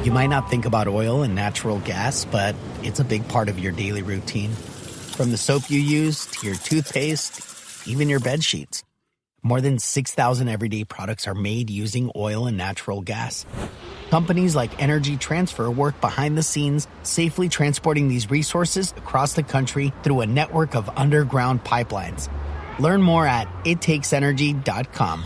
You might not think about oil and natural gas, but it's a big part of your daily routine. From the soap you use to your toothpaste, even your bed sheets. More than 6,000 everyday products are made using oil and natural gas. Companies like Energy Transfer work behind the scenes, safely transporting these resources across the country through a network of underground pipelines. Learn more at ittakesenergy.com.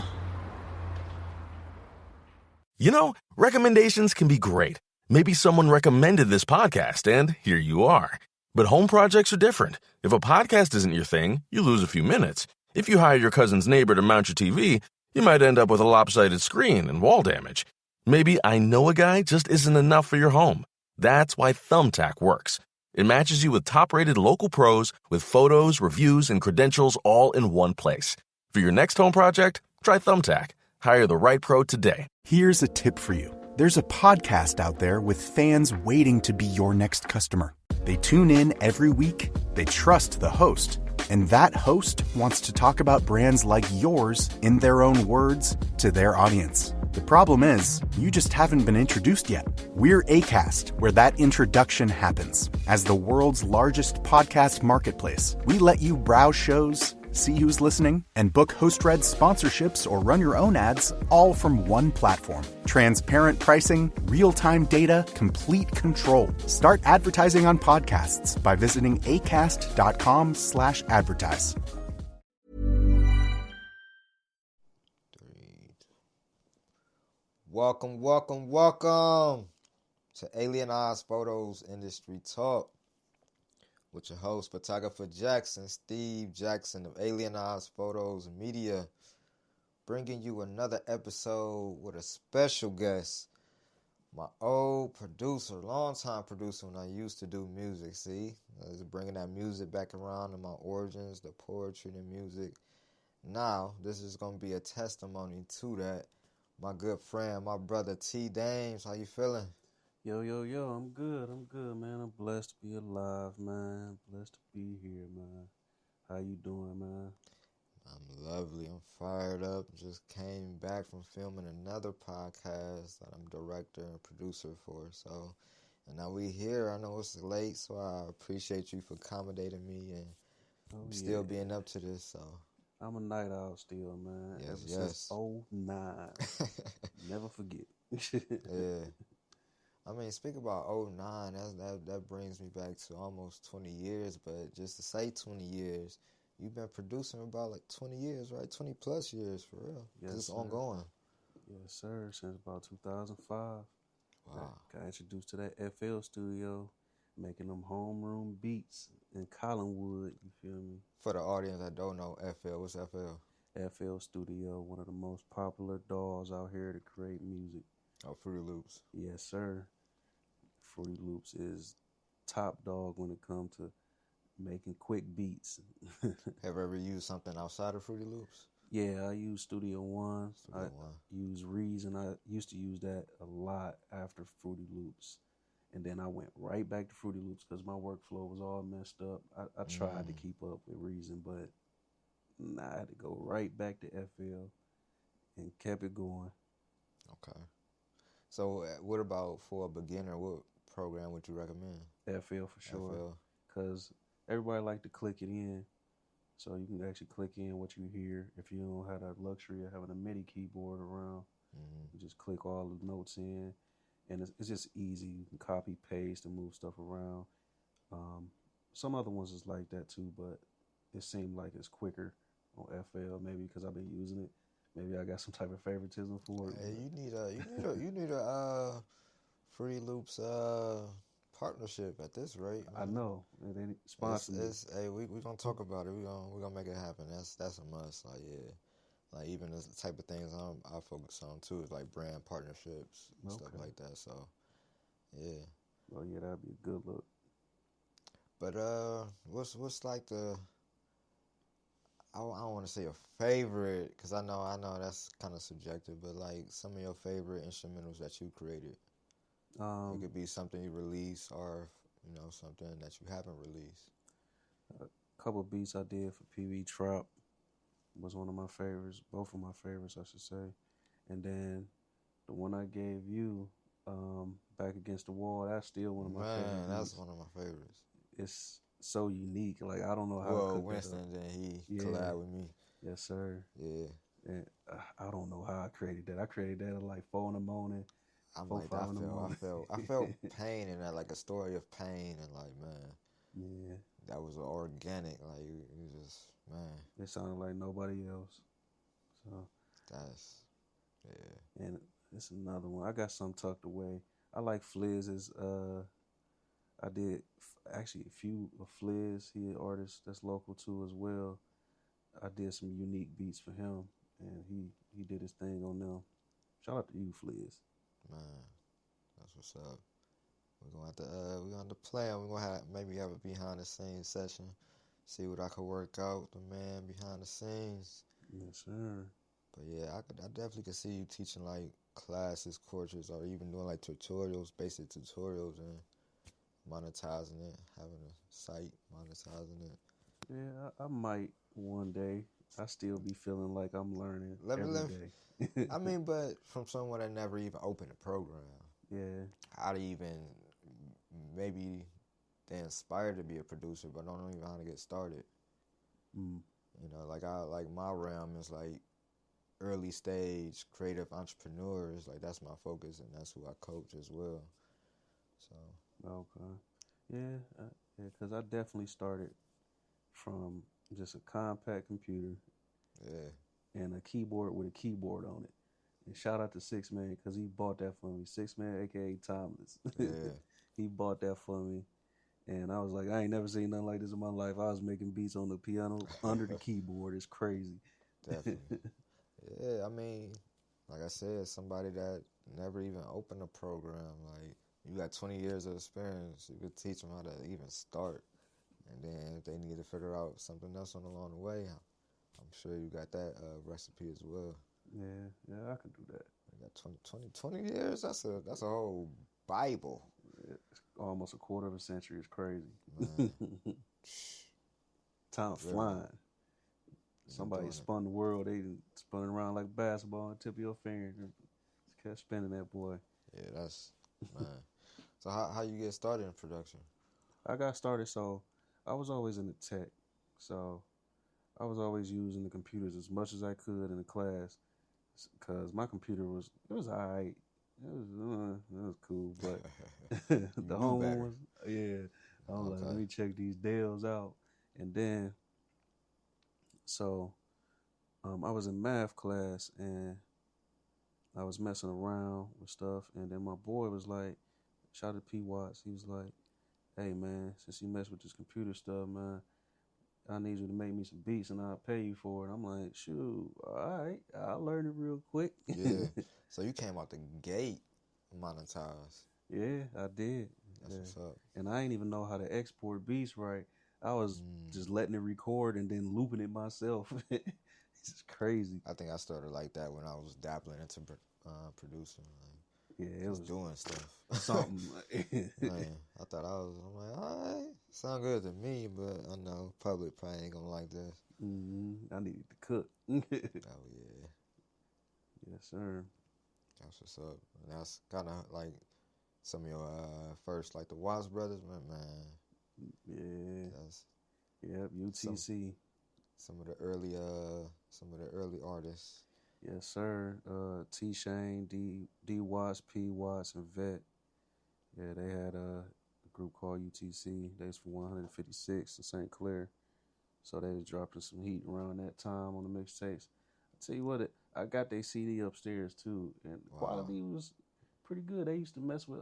You know, recommendations can be great. Maybe someone recommended this podcast, and here you are. But home projects are different. If a podcast isn't your thing, you lose a few minutes. If you hire your cousin's neighbor to mount your TV, you might end up with a lopsided screen and wall damage. Maybe I know a guy just isn't enough for your home. That's why Thumbtack works. It matches you with top-rated local pros with photos, reviews, and credentials all in one place. For your next home project, try Thumbtack. Hire the right pro today. Here's a tip for you. There's a podcast out there with fans waiting to be your next customer. They tune in every week, they trust the host, and that host wants to talk about brands like yours in their own words to their audience. The problem is, you just haven't been introduced yet. We're Acast, where that introduction happens. As the world's largest podcast marketplace, we let you browse shows, see who's listening, and book host-read sponsorships or run your own ads all from one platform. Transparent pricing, real-time data, complete control. Start advertising on podcasts by visiting acast.com/advertise. Welcome to Eyez Photos Industry Talk with your host, photographer Steve Jackson of Eyez Photos Media, bringing you another episode with a special guest, my old producer, longtime producer when I used to do music. See, I was bringing that music back around to my origins, the poetry and music. Now, this is going to be a testimony to that. My good friend, my brother TDames, how you feeling? Yo, I'm good, man. I'm blessed to be alive, man. Blessed to be here, man. How you doing, man? I'm lovely. I'm fired up. Just came back from filming another podcast that I'm director and producer for. So, and now we here. I know it's late, so I appreciate you for accommodating me and still being up to this, so. I'm a night owl still, man. Yes. Since 09. Never forget. Yeah. I mean, speak about 09, that brings me back to almost 20 years, but just to say 20 years, you've been producing about like 20 years, right? 20 plus years, for real. Yes, it's ongoing. Yes, sir. Since about 2005. Wow. Got introduced to that FL studio, making them homeroom beats in Collinwood, you feel me? For the audience that don't know FL, what's FL? FL Studio, one of the most popular DAWs out here to create music. Oh, Fruity Loops. Yes, sir. Fruity Loops is top dog when it comes to making quick beats. Have you ever used something outside of Fruity Loops? Yeah, I use Studio One. I use Reason. I used to use that a lot after Fruity Loops. And then I went right back to Fruity Loops because my workflow was all messed up. I tried to keep up with Reason, but I had to go right back to FL and kept it going. Okay. So what about for a beginner, what program would you recommend? FL for sure. Because everybody like to click it in. So you can actually click in what you hear. If you don't have that luxury of having a MIDI keyboard around, you just click all the notes in. And it's just easy. You can copy, paste, and move stuff around. Some other ones is like that too, but it seemed like it's quicker on FL. Maybe because I've been using it. Maybe I got some type of favoritism for it. Hey, you need a Fruity Loops partnership at this rate. Man. I know. They sponsor me. Hey, we gonna talk about it. We gonna make it happen. That's a must. Like like even the type of things I focus on too is like brand partnerships and stuff like that. So yeah. Well, yeah, that'd be a good look. But what's like the I don't want to say a favorite because I know that's kind of subjective, but like some of your favorite instrumentals that you created. It could be something you release or something that you haven't released. A couple beats I did for PV Trap was one of my favorites, both of my favorites I should say. And then the one I gave you Back Against the Wall. That's still one of my favorite Man, that's beats. one of my favorites. It's so unique. Like, I don't know how to Well, cook that Winston, up. then he Yeah. collabed with me. Yes, sir. Yeah. And I don't know how I created that. I created that at like 4 in the morning, I'm 4, like, 5 in the morning. I felt pain in that, like a story of pain, and like, man, Yeah. that was organic. Like, you just, man, It sounded like nobody else. So, that's, yeah. and it's another one. I got some tucked away. I like Flizz's. I did actually a few of Fliz. He an artist that's local too as well. I did some unique beats for him, and he did his thing on them. Shout out to you, Fliz. Man, that's what's up. We're gonna have to plan. We're gonna maybe have a behind the scenes session. See what I could work out, the man behind the scenes. Yes, sir. But yeah, I definitely could see you teaching like classes, courses, or even doing like tutorials, basic tutorials, and monetizing it, having a site, monetizing it. Yeah, I might one day. I still be feeling like I'm learning Let me, every day. I mean, but from someone that never even opened a program, Yeah. how to even maybe they inspired to be a producer, but don't even know how to get started. Mm. You know, like my realm is like early stage creative entrepreneurs. Like that's my focus, and that's who I coach as well. So Okay. Yeah, yeah, because I definitely started from just a compact computer yeah, and a keyboard with a keyboard on it. And shout out to Six Man because he bought that for me. Six Man, aka Timeless. yeah, He bought that for me. And I was like, I ain't never seen nothing like this in my life. I was making beats on the piano under the keyboard. It's crazy. definitely. Yeah, I mean, like I said, somebody that never even opened a program. Like you got 20 years of experience, you could teach them how to even start. And then if they need to figure out something else along the way, I'm sure you got that recipe as well. Yeah, I can do that. You got 20 years. That's a whole Bible, It's almost a quarter of a century. It's crazy. man. Time Really? flying. You've been Somebody doing spun the world. They spun it around like basketball on the tip of your finger. Just kept spinning that boy. it. Yeah, that's man. So how you get started in production? I got started, so I was always in the tech. So I was always using the computers as much as I could in the class because my computer was all right. It was cool, but the knew home one better. was, yeah. I was like, Okay. let me check these Dells out. And then, so I was in math class and I was messing around with stuff. And then my boy was like, shout out to P. Watts. He was like, hey, man, since you mess with this computer stuff, man, I need you to make me some beats and I'll pay you for it. I'm like, shoot, all right, I'll learn it real quick. Yeah. So you came out the gate monetized. Yeah, I did. That's what's up. And I ain't even know how to export beats right. I was just letting it record and then looping it myself. It's just crazy. I think I started like that when I was dabbling into producing. Like, Yeah, it was doing stuff. something. Man, I'm like, all right, sound good to me, but I know public probably ain't gonna like this. I needed to cook. Oh yeah, Yes, sir. that's what's up. And that's kind of like some of your first, like the Watts brothers, man. Yeah. That's Yep, UTC. some of the early artists. Yes, sir. T Shane, D Watts, P Watts, and Vet. Yeah, they had a group called UTC. They was from 156 in St. Clair. So they was dropping some heat around that time on the mixtapes. I tell you what, I got their CD upstairs too, and the quality was pretty good. They used to mess with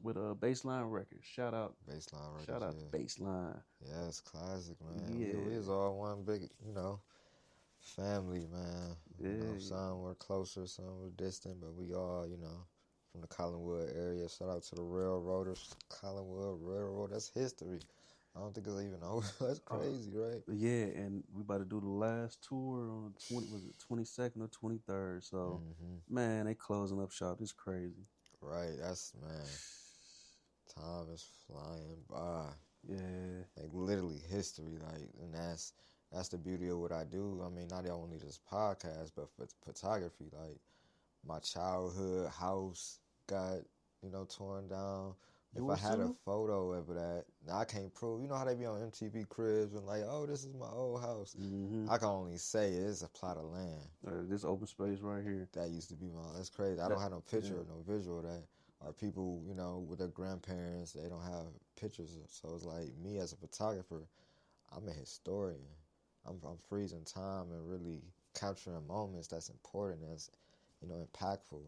Baseline Records. Shout out Baseline Records. Shout out yeah. to Baseline. Yeah, it's classic, man. Yeah. We was all one big, family, man. Yeah. Some were closer, some were distant, but we all, from the Collinwood area. Shout out to the railroaders, Collinwood Railroad. That's history. I don't think it's even over. That's crazy, right? Yeah, and we about to do the last tour on the 22nd or 23rd. So, man, they closing up shop. It's crazy. Right, that's, man, time is flying by. Yeah. Like, literally history, like, and that's the beauty of what I do. I mean, not only this podcast, but for photography, like, my childhood house, got, torn down. If I Yours had a too? photo of that, now I can't prove. You know how they be on MTV Cribs and like, oh, this is my old house. Mm-hmm. I can only say it's a plot of land. This open space right here. That used to be my. That's crazy. I don't have no picture or no visual of that. Or people, with their grandparents, they don't have pictures. So it's like me as a photographer, I'm a historian. I'm freezing time and really capturing moments that's important, that's impactful.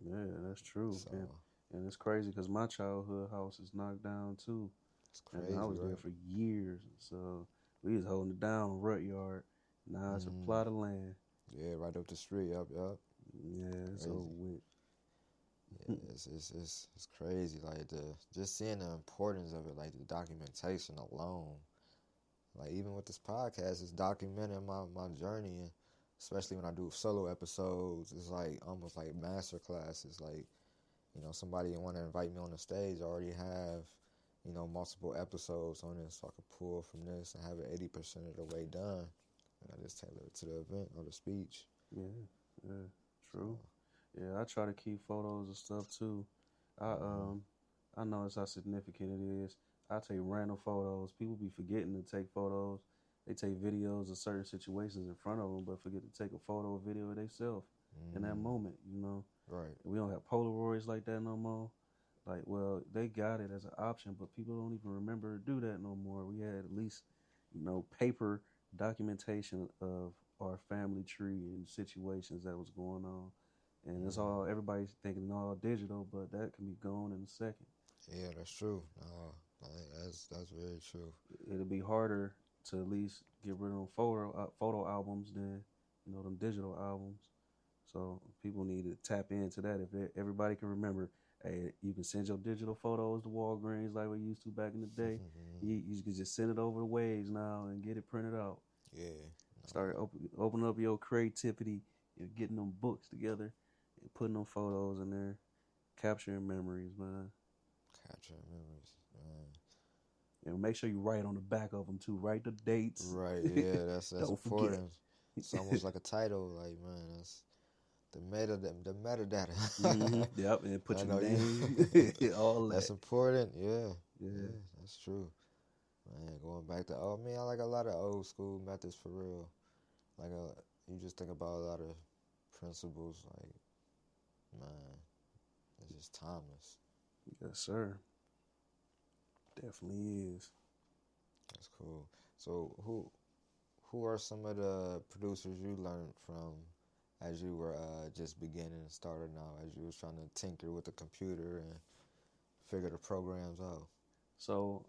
Yeah, that's true. So And it's crazy because my childhood house is knocked down too. it's crazy, And I was right? there for years. So we was holding it down, rut yard. Now it's a plot of land. Yeah, right up the street. Yup. Yeah, it's over with. Yeah, it's crazy. Like just seeing the importance of it, like the documentation alone. Like even with this podcast, it's documenting my journey, and especially when I do solo episodes, it's like almost like master classes. Like somebody want to invite me on the stage, I already have multiple episodes on it, so I can pull from this and have it 80% of the way done, and I just tailor it to the event or the speech. Yeah, true. Yeah, I try to keep photos and stuff too. I notice how significant it is. I take random photos. People be forgetting to take photos. They take videos of certain situations in front of them, but forget to take a photo or video of themselves in that moment. Right. We don't have Polaroids like that no more. Like, well, they got it as an option, but people don't even remember to do that no more. We had at least, paper documentation of our family tree and situations that was going on. And it's all, everybody's thinking all digital, but that can be gone in a second. Yeah, that's true. That's very true. It'll be harder to at least get rid of them photo albums than, them digital albums. So people need to tap into that. If everybody can remember, hey, you can send your digital photos to Walgreens like we used to back in the day. You can just send it over the waves now and get it printed out. Yeah. Start open up your creativity and getting them books together and putting them photos in there, capturing memories, man. Capturing memories, man. And make sure you write on the back of them too. Write the dates. Right. Yeah, that's Don't important. forget. It's almost like a title. Like, man, that's the metadata. Yep, and put your name. All that. That's important. Yeah, that's true. Man, going back to I like a lot of old school methods for real. Like you just think about a lot of principles. Like, man, it's just timeless. Yes, sir. Definitely is. That's cool. So who are some of the producers you learned from as you were just beginning and starting out, as you was trying to tinker with the computer and figure the programs out? So,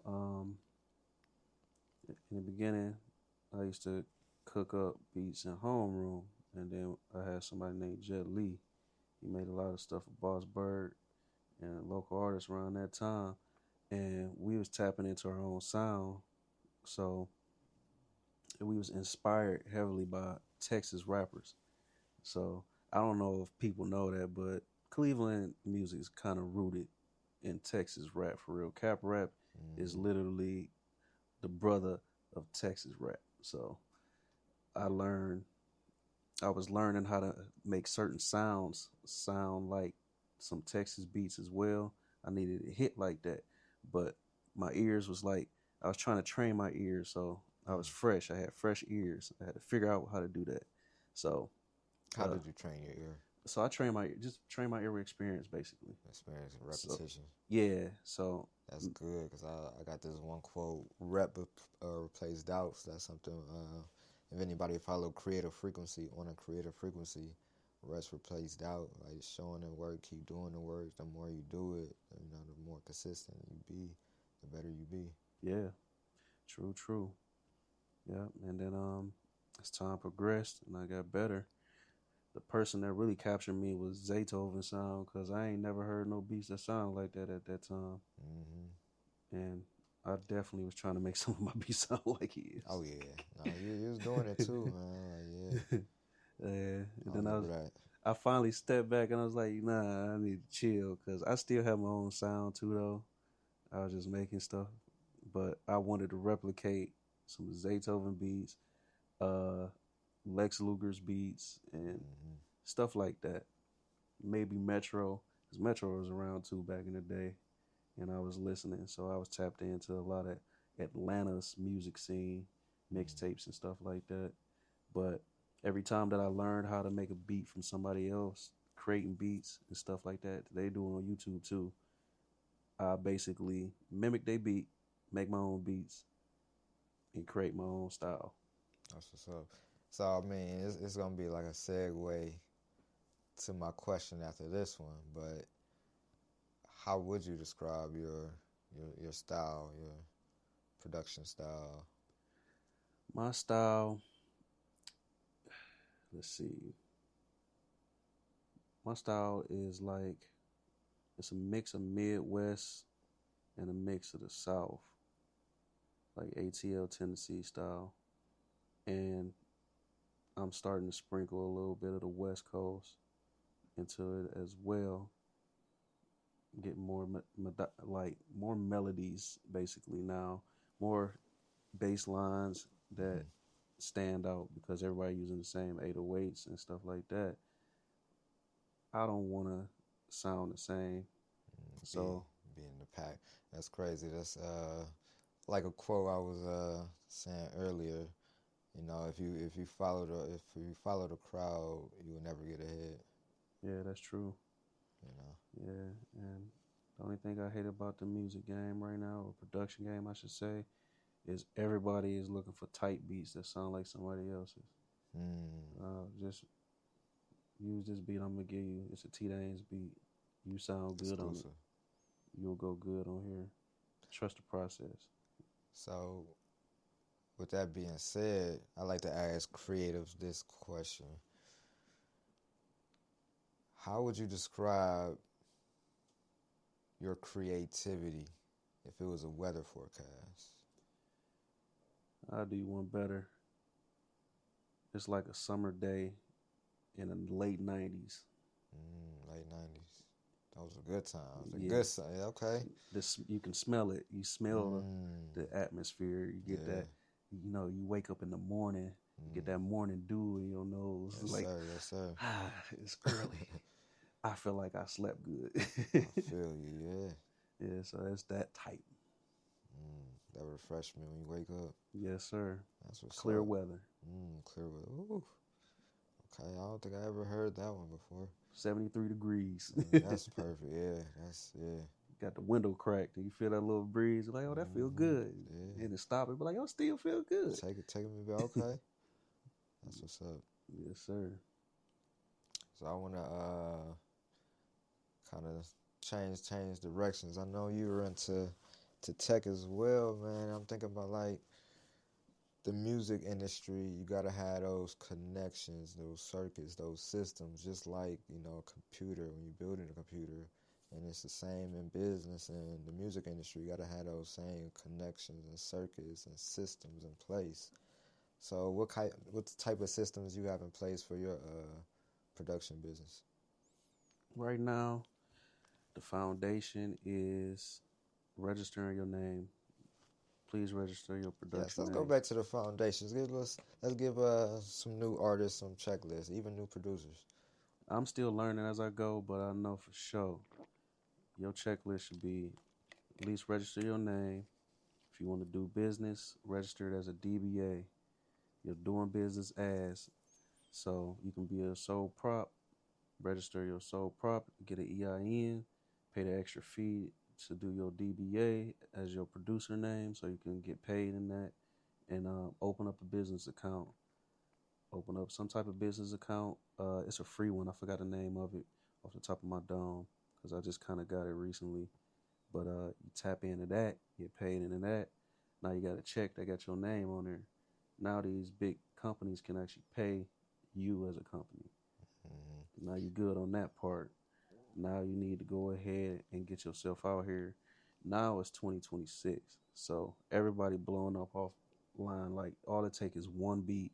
in the beginning, I used to cook up beats in homeroom, and then I had somebody named Jet Lee. He made a lot of stuff for Boss Bird and local artists around that time, and we was tapping into our own sound. So we was inspired heavily by Texas rappers. So I don't know if people know that, but Cleveland music is kind of rooted in Texas rap for real. Cap rap is literally the brother of Texas rap. So I was learning how to make certain sounds sound like some Texas beats as well. I needed a hit like that, but my ears was like, I was trying to train my ears, so I was fresh. I had fresh ears. I had to figure out how to do that. So how did you train your ear? So I train my ear with experience, basically. Experience and repetition. So that's good, because I got this one quote: "Rep replace doubts." That's something. If anybody follow creative frequency, on a creative frequency, rest replace doubt. Like showing the work, keep doing the work. The more you do it, the more consistent you be, the better you be. Yeah, true. Yeah, and then as time progressed and I got better, the person that really captured me was Zaytoven sound, because I ain't never heard no beats that sound like that at that time. And I definitely was trying to make some of my beats sound like he is. Oh yeah, no, you was doing it too, man. Like, yeah. And then I finally stepped back and I was like, nah, I need to chill, because I still have my own sound too, though. I was just making stuff, but I wanted to replicate some Zaytoven beats, Lex Luger's beats, and stuff like that. Maybe Metro, because Metro was around too back in the day, and I was listening, so I was tapped into a lot of Atlanta's music scene, mixtapes and stuff like that. But every time that I learned how to make a beat from somebody else, creating beats and stuff like that, they do it on YouTube too. I basically mimic their beat, make my own beats, and create my own style. That's what's up. So, I mean, it's going to be like a segue to my question after this one, but how would you describe your style, your production style? My style, let's see. My style is like, it's a mix of Midwest and a mix of the South, like ATL Tennessee style. And I'm starting to sprinkle a little bit of the West Coast into it as well. Get more more melodies basically now, more bass lines that stand out because everybody using the same 808s and stuff like that. I don't want to sound the same. So be in the pack. That's crazy. That's like a quote I was saying earlier. You know, if you follow the crowd, you will never get ahead. yeah, that's true. You know. Yeah, and the only thing I hate about the music game right now, or production game, I should say, is everybody is looking for tight beats that sound like somebody else's. Just use this beat I'm gonna give you. It's a TDames beat. You sound good Exclusive. on it. You'll go good on here. Trust the process. So, with that being said, I like to ask creatives this question. How would you describe your creativity if it was a weather forecast? I'll do you one better. It's like a summer day in the late 90s. Late 90s. Those were good times. Yeah. Good, yeah, okay. You can smell it. You smell the atmosphere. You get that. You know, you wake up in the morning, you get that morning dew in your nose. Yes, like, sir. Yes, sir. It's early. I feel like I slept good. I feel you, yeah. Yeah, so it's that type. That refreshment when you wake up. Yes, sir. That's what's Clear up. weather. Clear weather. Ooh. Okay, I don't think I ever heard that one before. 73 degrees. That's perfect. Yeah. Got the window cracked and you feel that little breeze. You're like, oh, that feel good. Yeah. And it stop it, but like, oh, still feel good. Take me back. Okay. That's what's up. Yes, sir. So I want to kind of change directions. I know you were into tech as well, man. I'm thinking about like the music industry. You gotta have those connections, those circuits, those systems. Just like a computer when you're building a computer, and it's the same in business and the music industry. You gotta have those same connections and circuits and systems in place. So what type of systems you have in place for your production business? Right now, the foundation is registering your name. Please register your production. Yes, let's go back to the foundations. Let's give some new artists some checklists, even new producers. I'm still learning as I go, but I know for sure your checklist should be at least register your name. If you want to do business, register it as a DBA. You're doing business as. So you can be a sole prop, register your sole prop, get an EIN, pay the extra fee to do your DBA as your producer name so you can get paid in that, and open up a business account. Open up some type of business account. It's a free one. I forgot the name of it off the top of my dome because I just kind of got it recently. But you tap into that, get paid into that. Now you got a check that got your name on there. Now these big companies can actually pay you as a company. Now you're good on that part. Now you need to go ahead and get yourself out here. Now it's 2026. So everybody blowing up offline. Like all it takes is one beat,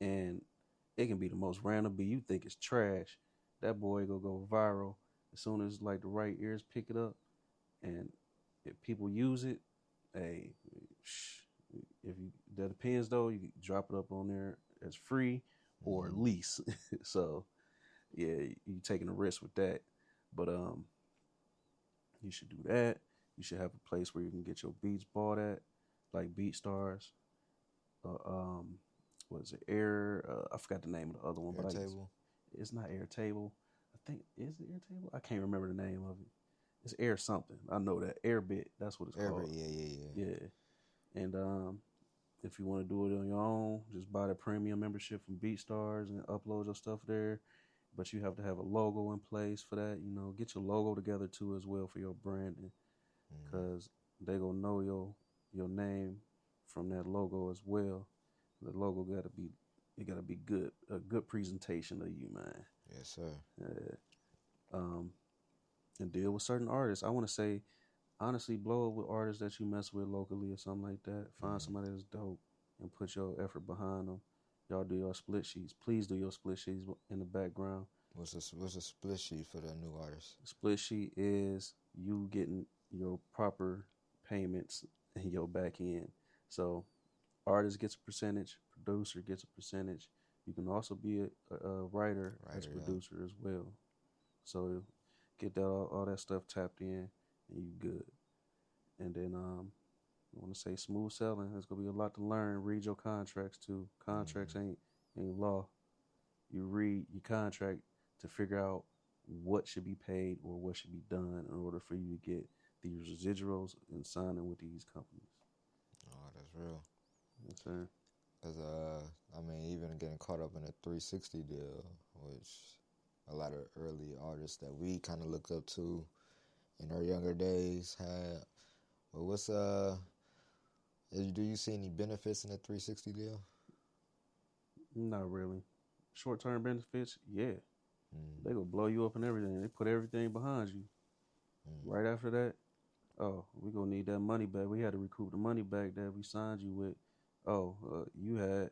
and it can be the most random beat. You think it's trash. That boy gonna go viral as soon as like the right ears pick it up. And if people use it, hey, if you that depends though. You can drop it up on there as free or lease. So yeah, you taking a risk with that. But You should do that. You should have a place where you can get your beats bought at, like BeatStars. What is it? I forgot the name of the other one, but it's not Airtable. I think is it Airtable? I can't remember the name of it. It's Air something. I know that Airbit. That's what it's called. Yeah. And if you want to do it on your own, just buy the premium membership from BeatStars and upload your stuff there. But you have to have a logo in place for that. You know, get your logo together too as well for your branding, because they gonna know your name from that logo as well. The logo gotta be good, a good presentation of you, man. Yes, sir. And deal with certain artists. I want to say, honestly, blow up with artists that you mess with locally or something like that. Find somebody that's dope and put your effort behind them. Y'all do your split sheets. Please do your split sheets in the background. What's a split sheet for the new artist? Split sheet is you getting your proper payments in your back end. So artist gets a percentage, producer gets a percentage. You can also be a writer as producer as well. So get that all that stuff tapped in, and you good. And then I want to say smooth selling. There's gonna be a lot to learn. Read your contracts too. Contracts ain't law. You read your contract to figure out what should be paid or what should be done in order for you to get these residuals and signing with these companies. Oh, that's real. Yes, sir. Because, I mean, even getting caught up in a 360 deal, which a lot of early artists that we kind of looked up to in our younger days had. But do you see any benefits in a 360 deal? Not really. Short-term benefits, yeah. They gonna blow you up and everything. They put everything behind you. Right after that, oh, we gonna need that money back. We had to recoup the money back that we signed you with. Oh, you had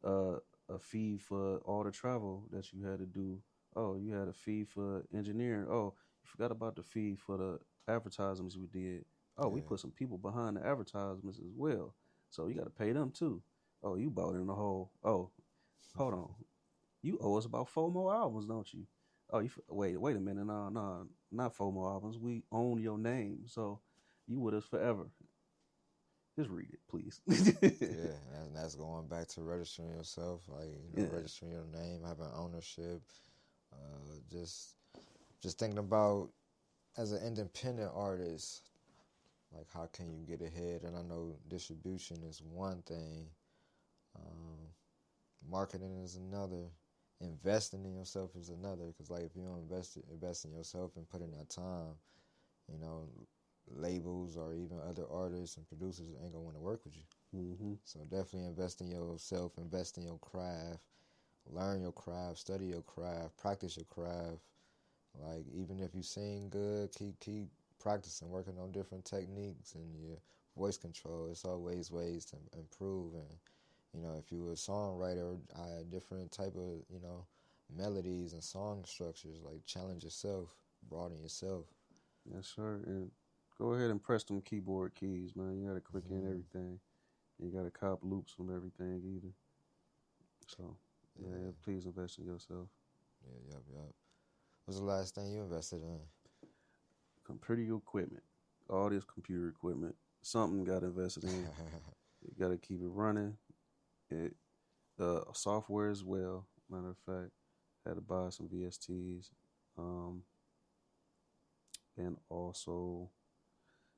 a fee for all the travel that you had to do. Oh, you had a fee for engineering. Oh, you forgot about the fee for the advertisements we did. Oh, we put some people behind the advertisements as well. So you got to pay them too. Oh, you bought in the whole. Oh, hold on. You owe us about 4 more albums, don't you? Oh, wait a minute. No, not 4 more albums. We own your name. So you with us forever. Just read it, please. Yeah, and that's going back to registering yourself, like registering your name, having ownership. Just thinking about as an independent artist, like how can you get ahead? And I know distribution is one thing, marketing is another, investing in yourself is another. Because like if you don't invest in yourself and put in that time, you know, labels or even other artists and producers ain't gonna want to work with you. So definitely invest in yourself, invest in your craft, learn your craft, study your craft, practice your craft. Like even if you sing good, keep practicing, working on different techniques and your voice control. It's always ways to improve. And you know, if you were a songwriter, different type of melodies and song structures. Like challenge yourself, broaden yourself. Yes, sir. And go ahead and press them keyboard keys, man. You got to click in everything. You got to cop loops from everything either. So, yeah, please invest in yourself. Yeah, yep. What's the last thing you invested in? Computer equipment. All this computer equipment. Something got invested in. You got to keep it running. Software as well. Matter of fact, had to buy some VSTs. And also,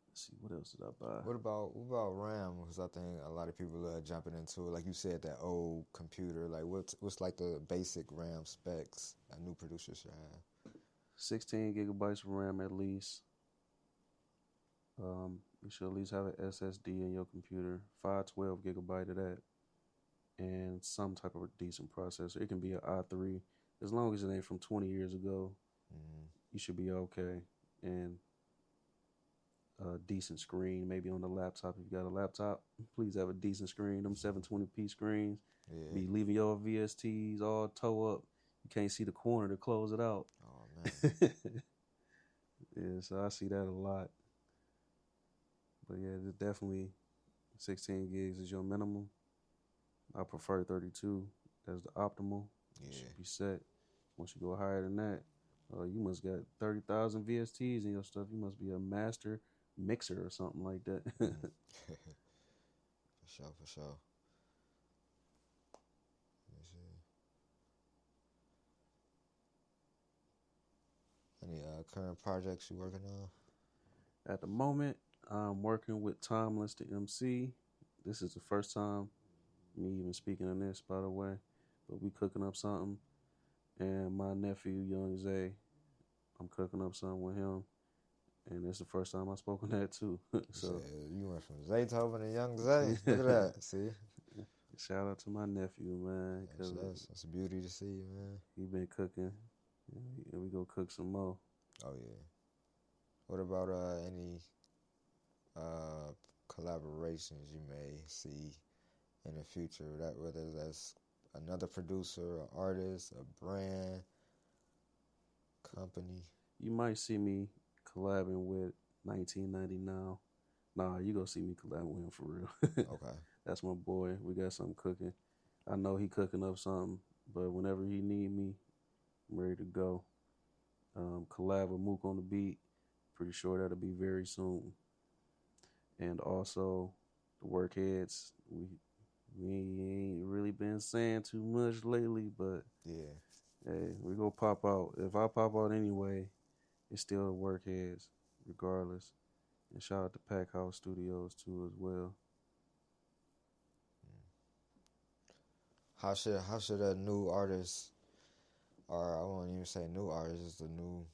let's see, what else did I buy? What about RAM? Because I think a lot of people are jumping into it. Like you said, that old computer. Like what's like the basic RAM specs a new producer should have? 16 gigabytes of RAM at least. You should at least have an SSD in your computer. 512 gigabyte of that. And some type of decent processor. It can be an i3. As long as it ain't from 20 years ago, you should be okay. And a decent screen, maybe on the laptop. If you got a laptop, please have a decent screen. Them 720p screens. Yeah. Be leaving your VSTs all toe up. You can't see the corner to close it out. Oh, man. Yeah, so I see that a lot. But yeah, definitely 16 gigs is your minimum. I prefer 32 as the optimal. Yeah. It should be set. Once you go higher than that, Oh, you must got 30,000 VSTs in your stuff. You must be a master mixer or something like that. For sure, for sure. Let me see. Any current projects you working on? At the moment, I'm working with Timeless the MC. This is the first time me even speaking on this, by the way. But we cooking up something. And my nephew, Young Zay, I'm cooking up something with him. And it's the first time I spoke on that, too. So You went from Zaytoven to Young Zay. Look at that. See? shout out to my nephew, man. That's a beauty to see, man. He been cooking. And we go cook some more. Oh, yeah. What about any collaborations you may see in the future? That whether that's another producer, an artist, a brand, company. You might see me collabing with 1999. Nah, you gonna see me collabing with him for real. Okay. That's my boy. We got something cooking. I know he cooking up something, but whenever he need me, I'm ready to go. Collab with Mook on the beat. Pretty sure that'll be very soon. And also the Workheads. We ain't really been saying too much lately, but Yeah. hey, we gonna pop out. If I pop out anyway, it's still the Workheads, regardless. And shout out to Pack House Studios too as well. How should a new artist, or I won't even say new artist, just a new,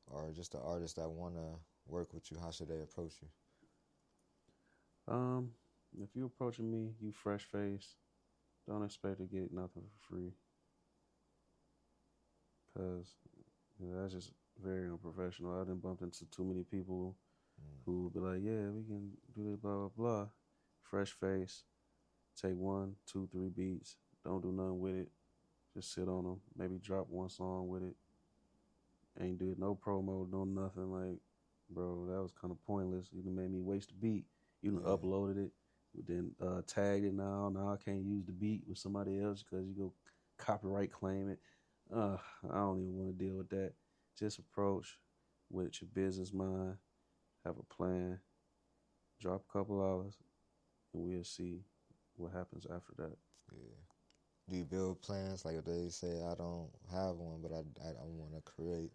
or just an artist that wanna work with you, how should they approach you? If you approaching me, you fresh face, don't expect to get nothing for free. Cause that's just very unprofessional. I done bumped into too many people who be like, yeah, we can do this, blah, blah, blah. Fresh face, take 1, 2, 3 beats, don't do nothing with it. Just sit on them, maybe drop one song with it. Ain't did no promo, no nothing. Like, bro, that was kind of pointless. You done made me waste the beat. You done uploaded it, then tagged it now. Now I can't use the beat with somebody else because you go copyright claim it. I don't even want to deal with that. Just approach with your business mind, have a plan, drop a couple hours, and we'll see what happens after that. Yeah. Do you build plans? Like if they say I don't have one, but I want to create.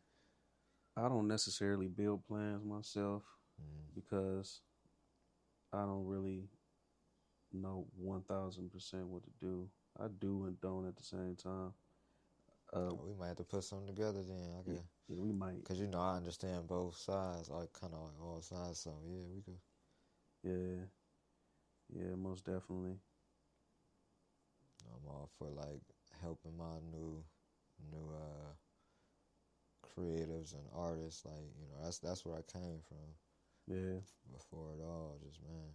I don't necessarily build plans myself because I don't really know 1,000% what to do. I do and don't at the same time. We might have to put something together then. I guess. Yeah, we might. Cause I understand both sides, like kind of like all sides. So yeah, we could. Yeah, most definitely. I'm all for like helping my new creatives and artists. Like that's where I came from. Yeah. Before it all, just man.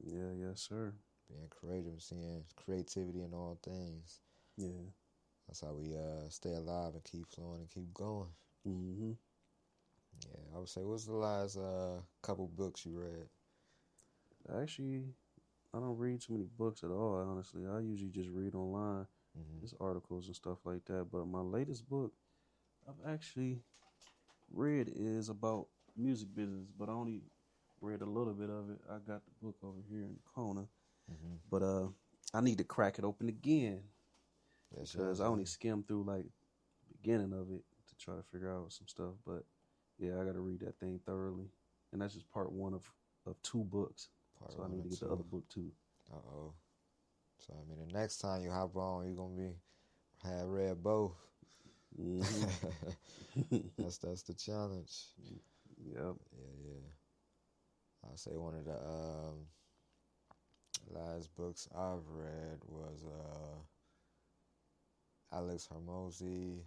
Yeah, yes, sir. Being creative, seeing creativity in all things. Yeah. That's how we stay alive and keep flowing and keep going. Mm-hmm. Yeah, I would say, what's the last couple books you read? Actually, I don't read too many books at all, honestly. I usually just read online, just articles and stuff like that. But my latest book I've actually read is about music business, but I only read a little bit of it. I got the book over here in the corner, but I need to crack it open again because I only skimmed through like the beginning of it to try to figure out some stuff. But yeah, I got to read that thing thoroughly, and that's just part one of 2 books. So I need to get the other book too. So I mean, the next time you hop on, you're gonna have read both. That's the challenge. Yep. Yeah. I'll say one of the last books I've read was Alex Hormozy,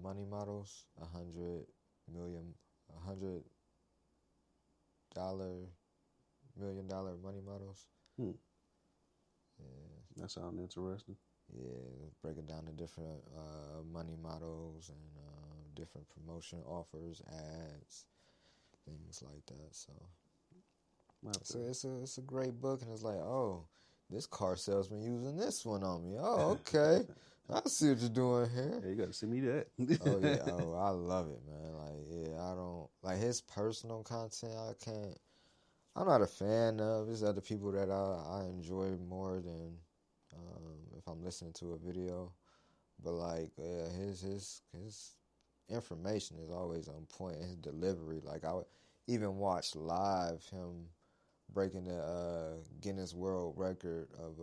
Money Models, $100 million money models. Yeah. That sounds interesting. Yeah, breaking down the different money models and different promotion offers, ads, things like that. So it's a great book, and it's like, oh, this car salesman using this one on me. Oh, okay. I see what you're doing here. Yeah, you got to send me that. Oh, yeah. Oh, I love it, man. Like, yeah, I don't, like his personal content, I'm not a fan of. There's other people that I enjoy more than if I'm listening to a video. But like, yeah, his information is always on point. His delivery, like I would even watch live him breaking the Guinness World Record of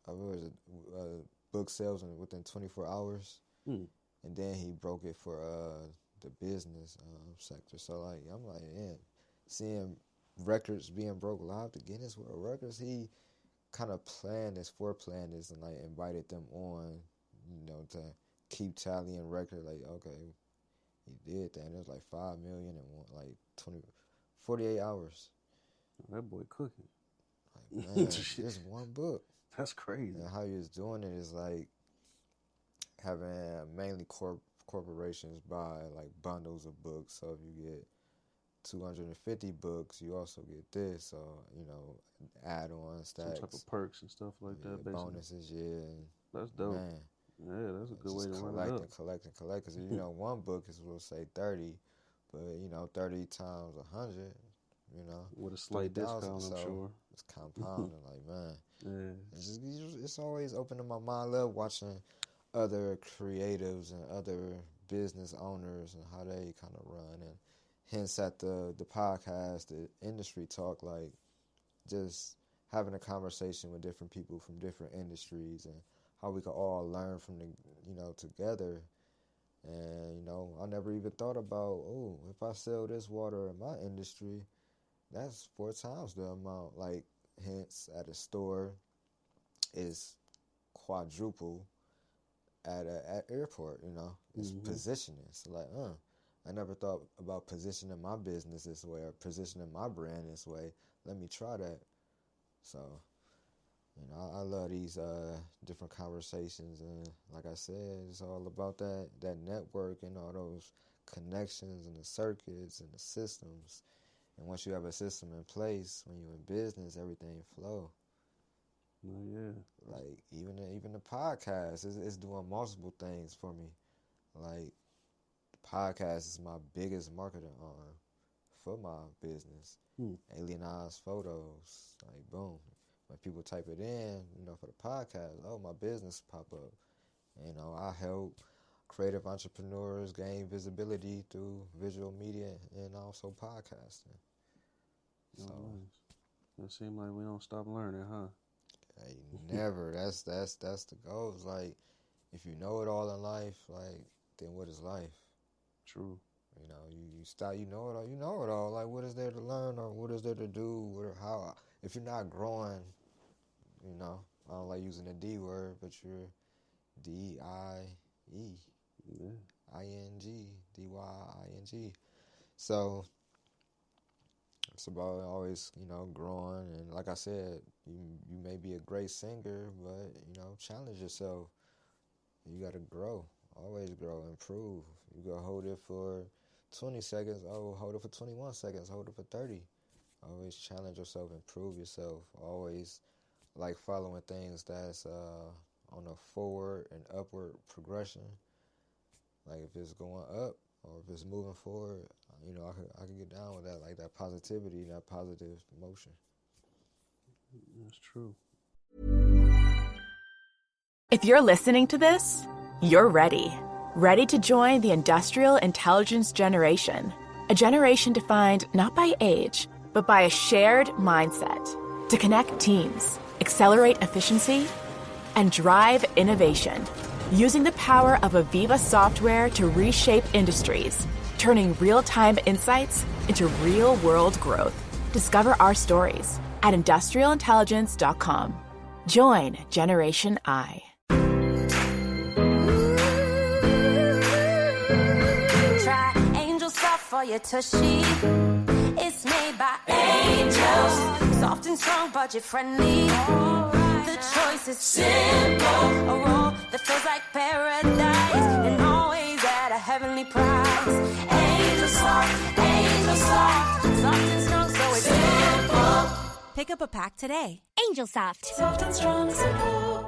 what was it, book sales within 24 hours, and then he broke it for the business sector. So like, I'm like, yeah, seeing records being broke live, the Guinness World Records, he kind of foreplanned this and like invited them on, to keep tallying record. Like, okay, he did that. And it was like 5 million in 48 hours. That boy cooking. Like, man, just one book. That's crazy. And how he was doing it is like having mainly corporations buy like bundles of books. So if you get 250 books, you also get this. So, add-on stacks. Some type of perks and stuff like that, basically. Bonuses, yeah. That's dope. Man, yeah, that's a good way to run it up. Collect. Because, one book is, we'll say 30, but, 30 times 100, with a slight discount, I'm sure. It's compounding, like, man. Yeah. It's always opening my mind. I love watching other creatives and other business owners and how they kind of run. And hence at the podcast, the industry talk, like just having a conversation with different people from different industries and how we could all learn from together. And, I never even thought about, if I sell this water in my industry, that's 4 times the amount. Like, hence at a store is quadruple at an airport, It's positioning. So like, I never thought about positioning my business this way or positioning my brand this way. Let me try that. So, I love these different conversations, and like I said, it's all about that network and all those connections and the circuits and the systems. And once you have a system in place, when you're in business, everything flow. Oh, yeah. Like even the podcast is doing multiple things for me. Like the podcast is my biggest marketing arm for my business. Alien Eyez photos, like boom. When people type it in, for the podcast, my business pop up. I help creative entrepreneurs gain visibility through visual media and also podcasting. So it seems like we don't stop learning, huh? Hey, never. That's the goal. It's like if you know it all in life, like then what is life? True. You stop. You know it all. Like what is there to learn or what is there to do? Or how? If you're not growing, I don't like using the D word, but you're D-I-E. Yeah. I-N-G. D-Y-I-N-G. So it's about always, growing. And like I said, you may be a great singer, but, challenge yourself. You got to grow. Always grow, improve. You go hold it for 20 seconds. Oh, hold it for 21 seconds. Hold it for 30. Always challenge yourself, improve yourself. Always like following things that's on a forward and upward progression. Like if it's going up or if it's moving forward, I can get down with that, like that positivity, that positive motion. That's true. If you're listening to this, you're ready. Ready to join the industrial intelligence generation. A generation defined not by age, but by a shared mindset. To connect teams, accelerate efficiency, and drive innovation. Using the power of Aviva software to reshape industries, turning real-time insights into real-world growth. Discover our stories at industrialintelligence.com. Join Generation I. Try Angel Soft for your tushy. It's made by angels. Soft and strong, budget friendly. The choice is simple. A roll that feels like paradise and always at a heavenly price. Angel Soft, soft and strong, so it's simple. Pick up a pack today. Angel Soft. Soft and strong support.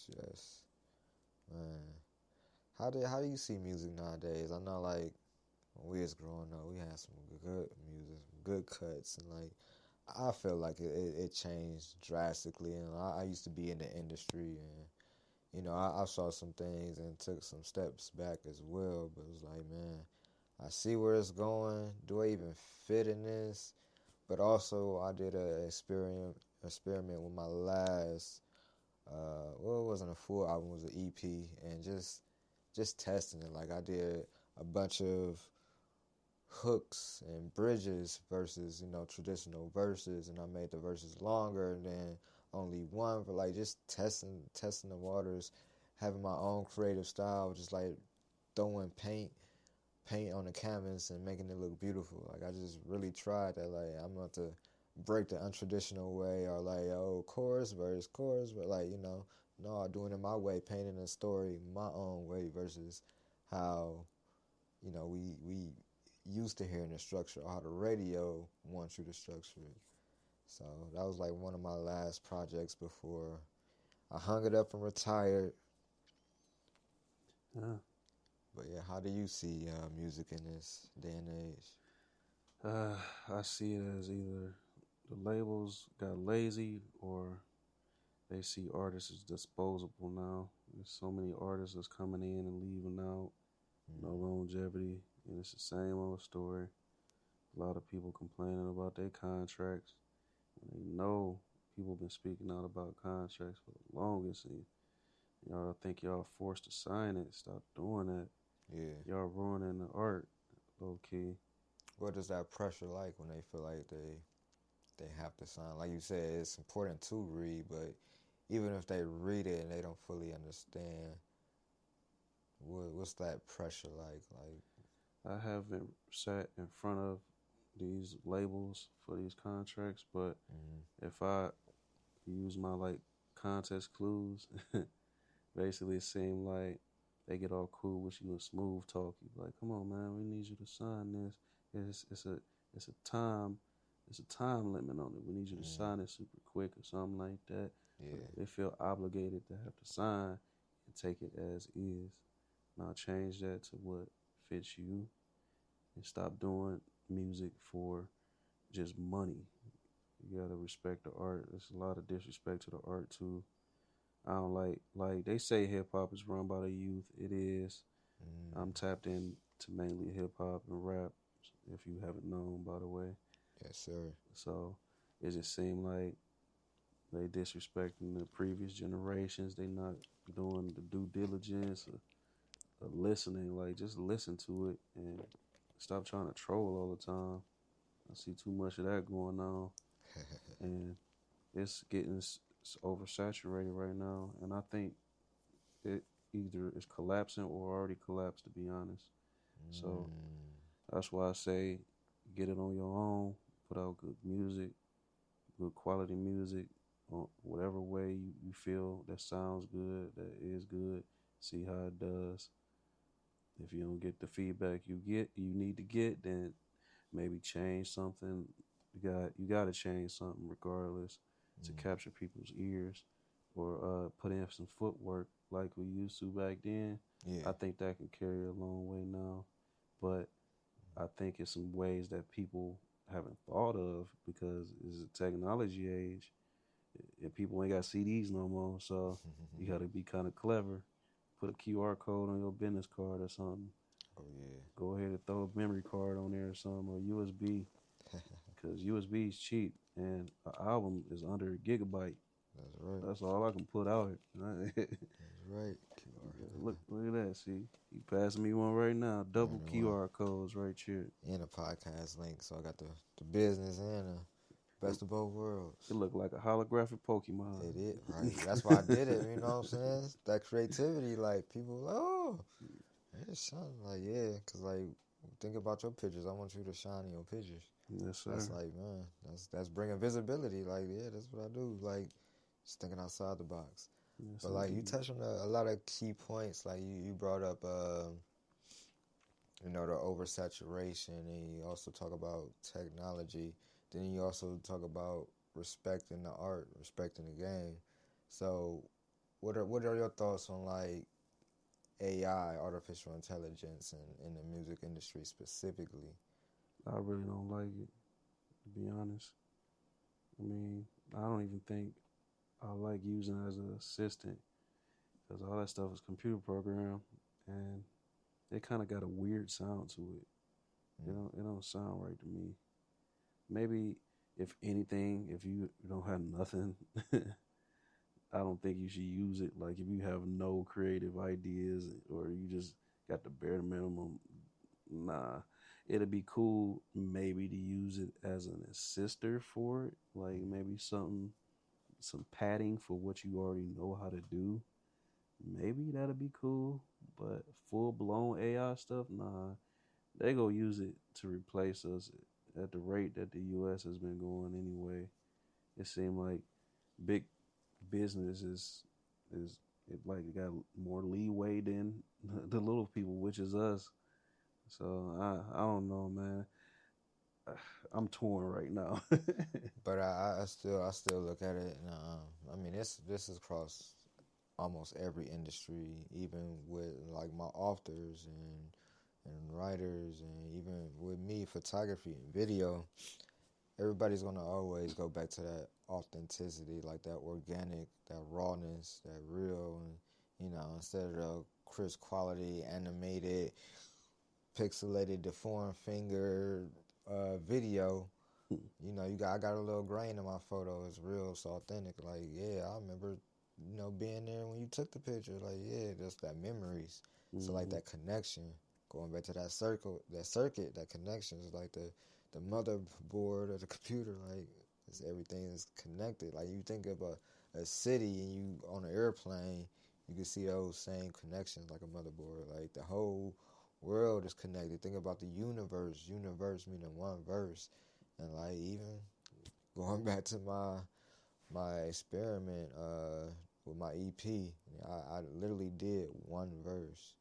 Yes. Man, how do you see music nowadays? I know, like, when we was growing up, we had some good music, some good cuts, and like, I feel like it changed drastically. And I used to be in the industry, and you know, I saw some things and took some steps back as well. But it was like, man, I see where it's going. Do I even fit in this? But also, I did an experiment with my last. Well, it wasn't a full album; it was an EP, and just testing it. Like, I did a bunch of hooks and bridges versus, you know, traditional verses, and I made the verses longer and then only one, for like just testing the waters, having my own creative style, just like throwing paint on the canvas and making it look beautiful. Like, I just really tried that. Like, I'm not to break the untraditional way, or like, oh, chorus verse chorus, but like, you know, no, doing it my way, painting a story my own way versus how, you know, we used to hearing the structure, or how the radio wants you to structure it. So that was like one of my last projects before I hung it up and retired. Yeah. But yeah, how do you see music in this day and age? I see it as either the labels got lazy, or they see artists as disposable now. There's so many artists that's coming in and leaving out, no longevity, and it's the same old story. A lot of people complaining about their contracts. They know people been speaking out about contracts for the longest, and y'all think y'all forced to sign it. Stop doing that. Yeah. Y'all ruining the art, low key. What is that pressure like when they feel like they have to sign? Like you said, it's important to read, but even if they read it and they don't fully understand, what's that pressure like? I haven't sat in front of these labels for these contracts, but if I use my like context clues, basically it seemed like they get all cool with you and smooth talk. You like, come on, man, we need you to sign this. It's a time limit on it. We need you to sign it super quick or something like that. Yeah. They feel obligated to have to sign and take it as is. Now change that to what fits you, and stop doing music for just money. You gotta respect the art. There's a lot of disrespect to the art too. I don't like they say hip hop is run by the youth. It is. I'm tapped in to mainly hip hop and rap, if you haven't known, by the way. Yes, sir. So it just seemed like they disrespecting the previous generations. They not doing the due diligence or listening. Like, just listen to it and stop trying to troll all the time. I see too much of that going on, and it's getting oversaturated right now. And I think it either is collapsing or already collapsed, to be honest. So that's why I say get it on your own. Put out good music, good quality music, whatever way you feel that sounds good, that is good. See how it does. If you don't get the feedback you need to get, then maybe change something. You got to change something regardless to capture people's ears, or put in some footwork like we used to back then. Yeah. I think that can carry a long way now, but I think it's some ways that people haven't thought of because it's a technology age and people ain't got CDs no more, so you got to be kind of clever. Put a QR code on your business card or something. Oh, yeah. Go ahead and throw a memory card on there or something, or USB, because USB is cheap and an album is under a gigabyte. That's right. That's all I can put out. That's right. Look at that. See, you passing me one right now. Double QR codes right here. And a podcast link, so I got the business and the best of both worlds. It looked like a holographic Pokemon. It is, right? That's why I did it, you know what I'm saying? That creativity, like, people, oh, it's something, like, yeah, because, like, think about your pictures. I want you to shine in your pictures. Yes, sir. That's like, man, that's bringing visibility. Like, yeah, that's what I do. Like, just thinking outside the box. Yes, but, like, you touched on a lot of key points. Like, you brought up you know, the oversaturation, and you also talk about technology. Then you also talk about respecting the art, respecting the game. So, what are your thoughts on like AI, artificial intelligence, in the music industry specifically? I really don't like it, to be honest. I mean, I don't even think I like using it as an assistant because all that stuff is computer program, and it kind of got a weird sound to it. It don't sound right to me. Maybe if anything, if you don't have nothing, I don't think you should use it. Like if you have no creative ideas or you just got the bare minimum, nah. It'd be cool maybe to use it as an assister for it, like maybe some padding for what you already know how to do. Maybe that'd be cool, but full blown AI stuff, nah. They gonna use it to replace us at the rate that the U.S. has been going anyway. It seemed like big business is it like got more leeway than the little people, which is us. So I don't know, man. I'm torn right now. But I still look at it, and I mean, this is across almost every industry, even with like my authors and writers, and even with me, photography and video. Everybody's gonna always go back to that authenticity, like that organic, that rawness, that real, and you know, instead of the crisp quality, animated, pixelated, deformed finger video. You know, I got a little grain in my photo. It's real. It's authentic. Like, yeah, I remember, you know, being there when you took the picture. Like, yeah, just that memories. So like that connection, going back to that circuit, that connection is like the motherboard of the computer. Like, everything is connected. Like you think of a city and you on an airplane, you can see those same connections like a motherboard. Like the whole world is connected. Think about the universe. Universe meaning one verse. And like even going back to my experiment with my EP, I literally did one verse,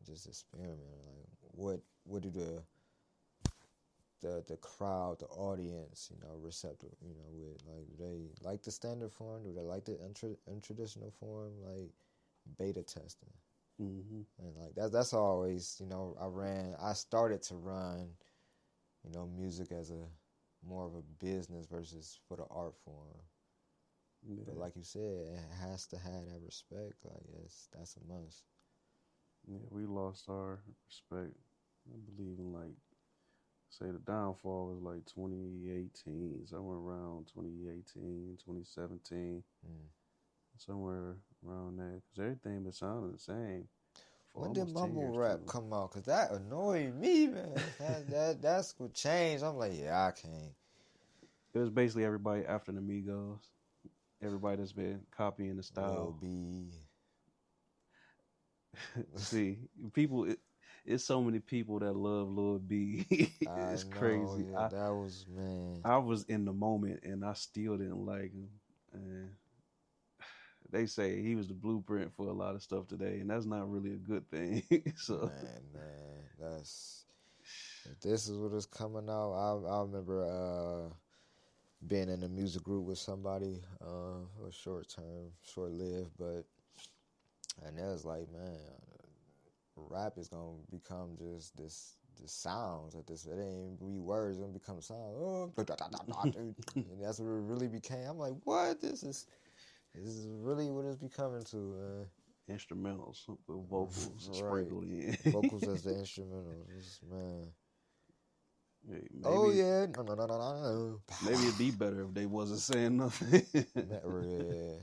just experiment. Like what do the crowd, the audience, you know, receptive, you know, with like do they like the standard form? Do they like the untraditional form? Like beta testing. Mm-hmm. And like that's always, you know, I started to run, you know, music as a more of a business versus for the art form. Yeah. But like you said, it has to have that respect. Like that's a must. Yeah, we lost our respect. I believe in like say the downfall was like 2018, somewhere around 2018, 2017, somewhere around there. Because everything been sounding the same for When did almost 10 mumble years rap too. come out? Cause that annoyed me, man. That's what changed. I'm like, yeah, I can't. It was basically everybody after the Migos. Everybody that's been copying the Lil style. B. See, it's so many people that love Lil B. I It's know, crazy. yeah, that was, man. I was in the moment and I still didn't like him. And they say he was the blueprint for a lot of stuff today, and that's not really a good thing. So, Man, that's if this is what is coming out. I remember being in a music group with somebody, it was short term, short lived, but and it was like, man, rap is gonna become just this sounds at this. It ain't even be words. It's gonna become sounds. Oh, and that's what it really became. I'm like, what? This is really what it's becoming to. instrumentals with vocals Right, sprinkled in. vocals as the instrumentals. Man. Hey, Oh maybe yeah, no. maybe it'd be better if they wasn't saying nothing. Yeah.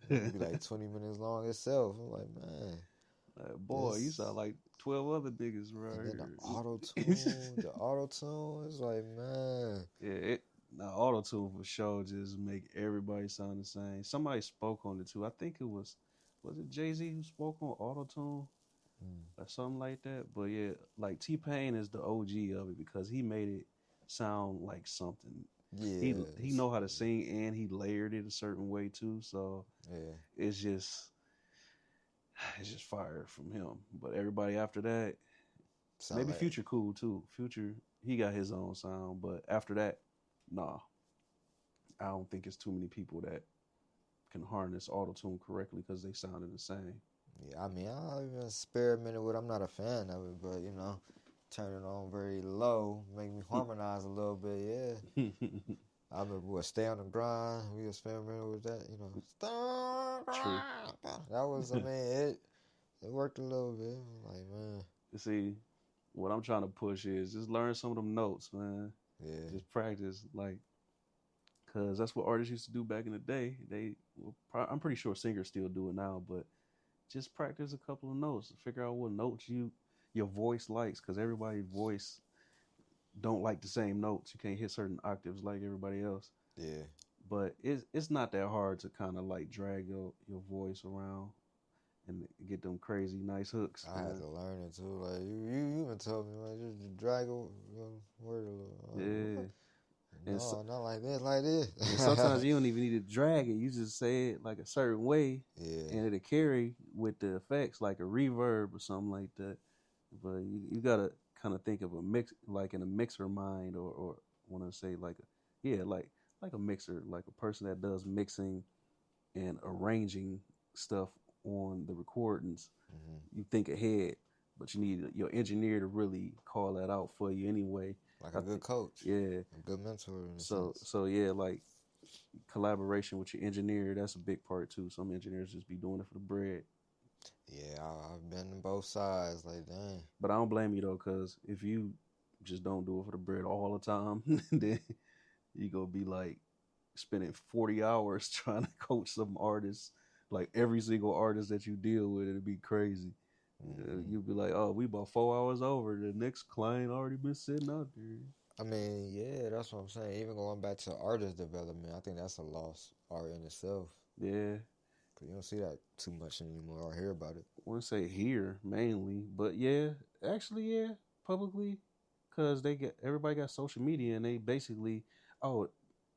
It'd be like 20 minutes long itself. I'm like, man. Boy, you sound like 12 other niggas right And then here. the auto tune is like, man. Yeah, now auto tune for sure just make everybody sound the same. Somebody spoke on it too. I think was it Jay-Z who spoke on auto tune or something like that? But yeah, like T-Pain is the OG of it because he made it sound like something. He Yes. know how to sing and he layered it a certain way too. So Yeah. it's just it's just fire from him. But everybody after that, Sound maybe like Future cool too. Future, he got his own sound, but after that, nah. I don't think it's too many people that can harness auto-tune correctly because they sounded the same. Yeah, I mean, I even experimented with. I'm not a fan of it, but turn it on very low, make me harmonize a little bit. Yeah, I remember stay on the grind. We experimented with that. True. That was, I mean, it worked a little bit. Like, man, You see, what I'm trying to push is just learn some of them notes, man. yeah, Just practice, like, cause that's what artists used to do back in the day. I'm pretty sure singers still do it now, but just practice a couple of notes. Figure out what notes your voice likes, cause everybody's voice don't like the same notes. You can't hit certain octaves like everybody else. yeah. But it's not that hard to kind of like drag your voice around and get them crazy nice hooks. I had to learn it too. Like you even told me, like just drag a word a little. Yeah. No, not like this, like this. And sometimes you don't even need to drag it. You just say it like a certain way, and it'll carry with the effects, like a reverb or something like that. But you gotta kind of think of a mix, like in a mixer mind, or want to say like like a mixer, like a person that does mixing and arranging stuff on the recordings. You think ahead, but you need your engineer to really call that out for you anyway. Like a good coach. Yeah. A good mentor. So yeah, like collaboration with your engineer, that's a big part too. Some engineers just be doing it for the bread. Yeah, I've been on both sides. Like, dang. But I don't blame you though, because if you just don't do it for the bread all the time, then you gonna be like spending 40 hours trying to coach some artists, like every single artist that you deal with. It'd be crazy. You'd be like, oh, we about 4 hours over. The next client already been sitting out there. I mean, yeah, that's what I'm saying. Even going back to artist development, I think that's a lost art in itself. Yeah. Because you don't see that too much anymore or hear about it. I wouldn't say here mainly, but yeah, actually, yeah, publicly, because everybody got social media, and they basically, oh,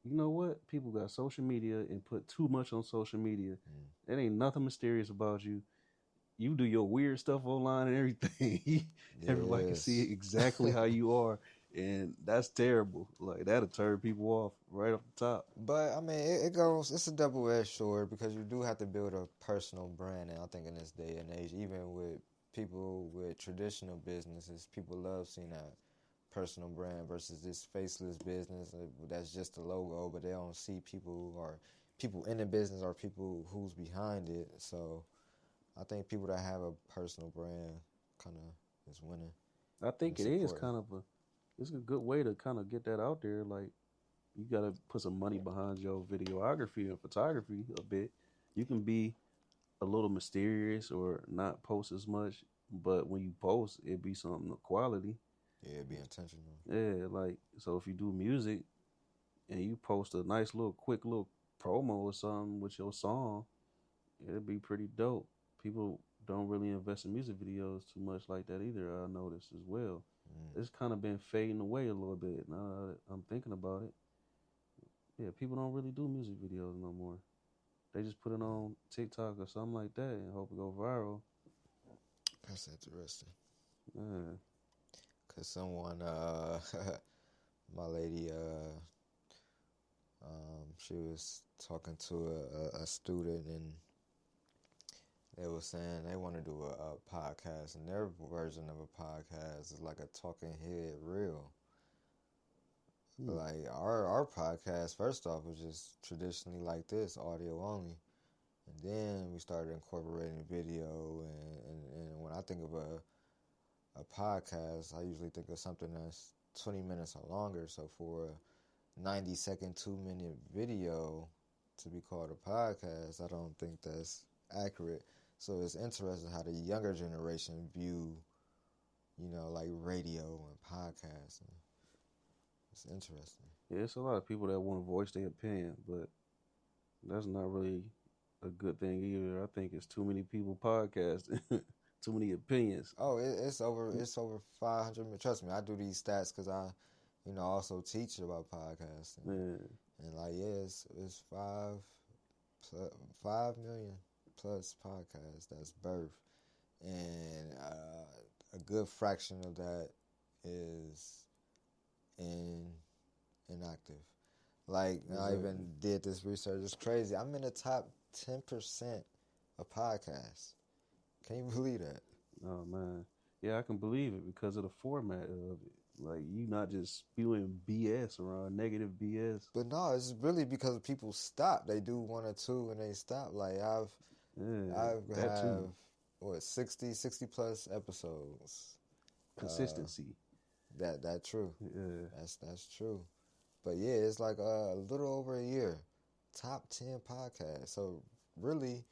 you know what? People got social media and put too much on social media. There ain't nothing mysterious about you. You do your weird stuff online and everything. Everybody can see exactly how you are, and that's terrible. Like, that'll turn people off right off the top. But I mean, it's a double-edged sword, because you do have to build a personal brand. And I think in this day and age, even with people with traditional businesses, people love seeing that personal brand versus this faceless business that's just a logo, but they don't see people in the business or people who's behind it. So I think people that have a personal brand kind of is winning. I think it is kind of it's a good way to kind of get that out there. Like, you got to put some money behind your videography and photography a bit. You can be a little mysterious or not post as much, but when you post, it be something of quality. Yeah, it'd be intentional. Yeah, like, so if you do music and you post a nice quick little promo or something with your song, it'd be pretty dope. People don't really invest in music videos too much like that either, I noticed as well. It's kind of been fading away a little bit now that I'm thinking about it. Yeah, people don't really do music videos no more. They just put it on TikTok or something like that and hope it go viral. That's interesting. Yeah. Cause someone, my lady, she was talking to a student, and they were saying they want to do a podcast, and their version of a podcast is like a talking head reel. Like our podcast, first off, was just traditionally like this, audio only. And then we started incorporating video, and when I think of a podcast, I usually think of something that's 20 minutes or longer. So for a 90-second, 2-minute video to be called a podcast, I don't think that's accurate. So it's interesting how the younger generation view, like radio and podcasting. It's interesting. Yeah, it's a lot of people that want to voice their opinion, but that's not really a good thing either. I think it's too many people podcasting, too many opinions. Oh, it's over 500. Trust me, I do these stats because I, also teach about podcasting. Man. And it's 5 million plus podcasts that's birthed, and a good fraction of that is inactive. Like, I even did this research. It's crazy. I'm in the top 10% of podcasts. Can you believe that? Oh man, yeah, I can believe it because of the format of it. Like, you not just spewing BS around, negative BS. But no, it's really because people stop. They do one or two and they stop. Like, I've that too. what, 60 plus episodes. Consistency. That true. Yeah. That's true. But yeah, it's like a little over a year. Top 10 podcasts. So really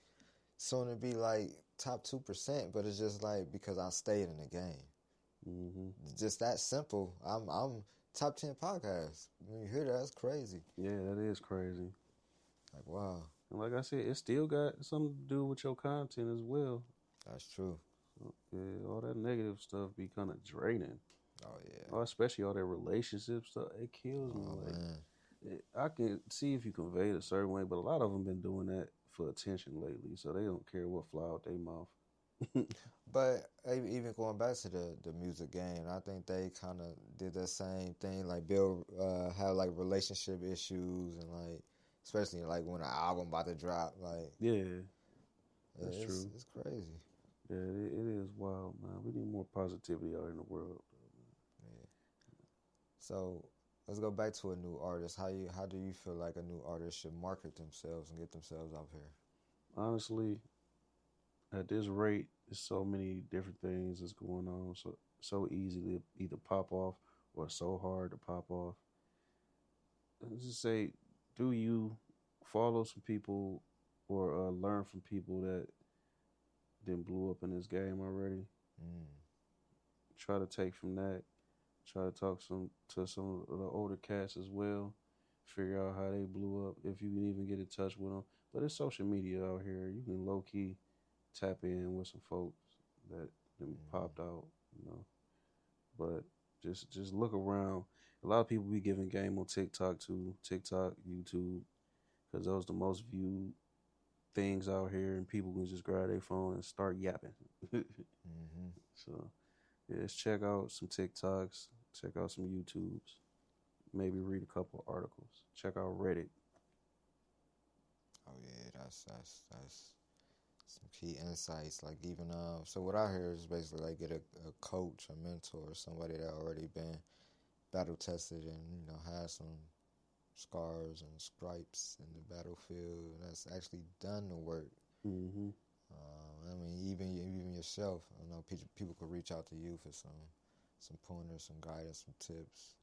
soon to be like top 2%, but it's just like because I stayed in the game. Mm-hmm. Just that simple. I'm top 10 podcasts. When you hear that, that's crazy. Yeah, that is crazy. Like, wow. And like I said, it still got something to do with your content as well. That's true. So, yeah, all that negative stuff be kind of draining. Oh, yeah. Oh, especially all that relationship stuff. It kills me. Oh, like, man. I can see if you convey it a certain way, but a lot of them been doing that for attention lately, so they don't care what fly out their mouth. But even going back to the music game, I think they kind of did the same thing. Like, Bill had like relationship issues, and like especially like when an album about to drop. Like, Yeah, that's true. It's crazy. Yeah, it is wild, man. We need more positivity out in the world. Yeah. So let's go back to a new artist. How do you feel like a new artist should market themselves and get themselves out here? Honestly, at this rate, there's so many different things that's going on. So easy to either pop off or so hard to pop off. Let's just say, do you follow some people or learn from people that then blew up in this game already? Try to take from that. Try to talk to some of the older cats as well. Figure out how they blew up, if you can even get in touch with them. But it's social media out here. You can low key tap in with some folks that popped out, you know. But just look around. A lot of people be giving game on TikTok too, TikTok, YouTube, because those are the most viewed things out here, and people can just grab their phone and start yapping. So, yeah, just check out some TikToks, check out some YouTubes, maybe read a couple articles, check out Reddit. Oh yeah, that's some key insights. Like, even so what I hear is basically like get a coach, a mentor, somebody that already been battle tested and, you know, has some scars and stripes in the battlefield, and that's actually done the work. I mean, even yourself, I know people could reach out to you for some pointers, some guidance, some tips.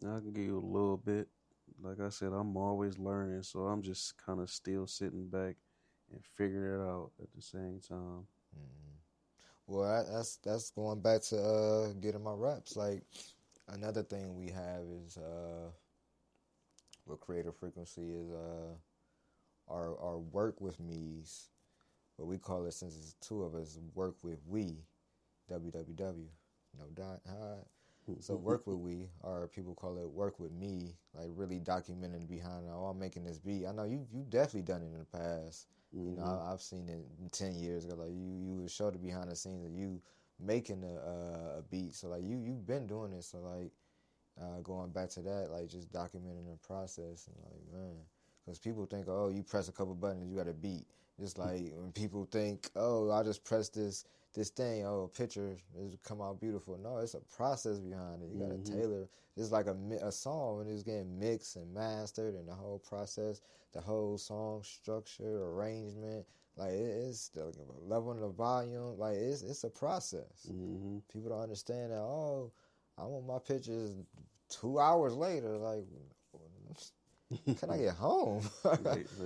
I can give you a little bit. Like I said, I'm always learning, so I'm just kind of still sitting back and figuring it out at the same time. Well, that's going back to getting my reps. Like, another thing we have is with Creative Frequency is our work with me's. What we call it, since it's two of us, work with we, WWW, no dot, hi. So work with we, or people call it work with me, like really documenting behind, oh, I'm making this beat. I know you definitely done it in the past. You know, I've seen it 10 years ago. Like, you would show the behind the scenes of you making a beat. So like you've been doing it. So like going back to that, like just documenting the process, and like, man, because people think, oh, you press a couple buttons, you got a beat. Just like when people think, oh, I just press this thing, oh, a picture, it come out beautiful. No, it's a process behind it. You got to tailor. It's like a song when it's getting mixed and mastered, and the whole process, the whole song structure, arrangement, like it's the leveling the volume, like it's a process. People don't understand that. Oh, I want my pictures 2 hours later. Like, can I get home?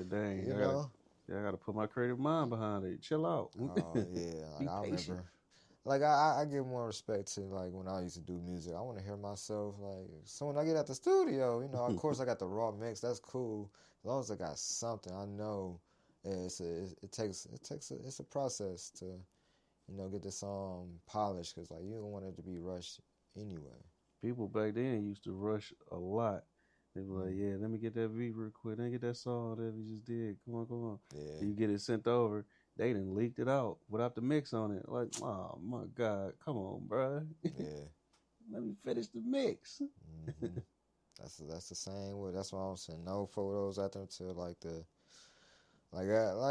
Dang, you know. I gotta put my creative mind behind it. Chill out. Oh yeah, like, I patient. remember. Like, I give more respect to, like, when I used to do music. I want to hear myself, like, so when I get at the studio, you know, of course I got the raw mix. That's cool. As long as I got something, I know it's a process to, you know, get the song polished, because like you don't want it to be rushed anyway. People back then used to rush a lot. They were like, yeah, let me get that beat real quick. Let me get that song that we just did. Come on. Yeah. And you get it sent over, they done leaked it out without the mix on it. Like, oh my God, come on, bro. Yeah. Let me finish the mix. Mm-hmm. That's the same way. That's why I'm saying no photos out there until like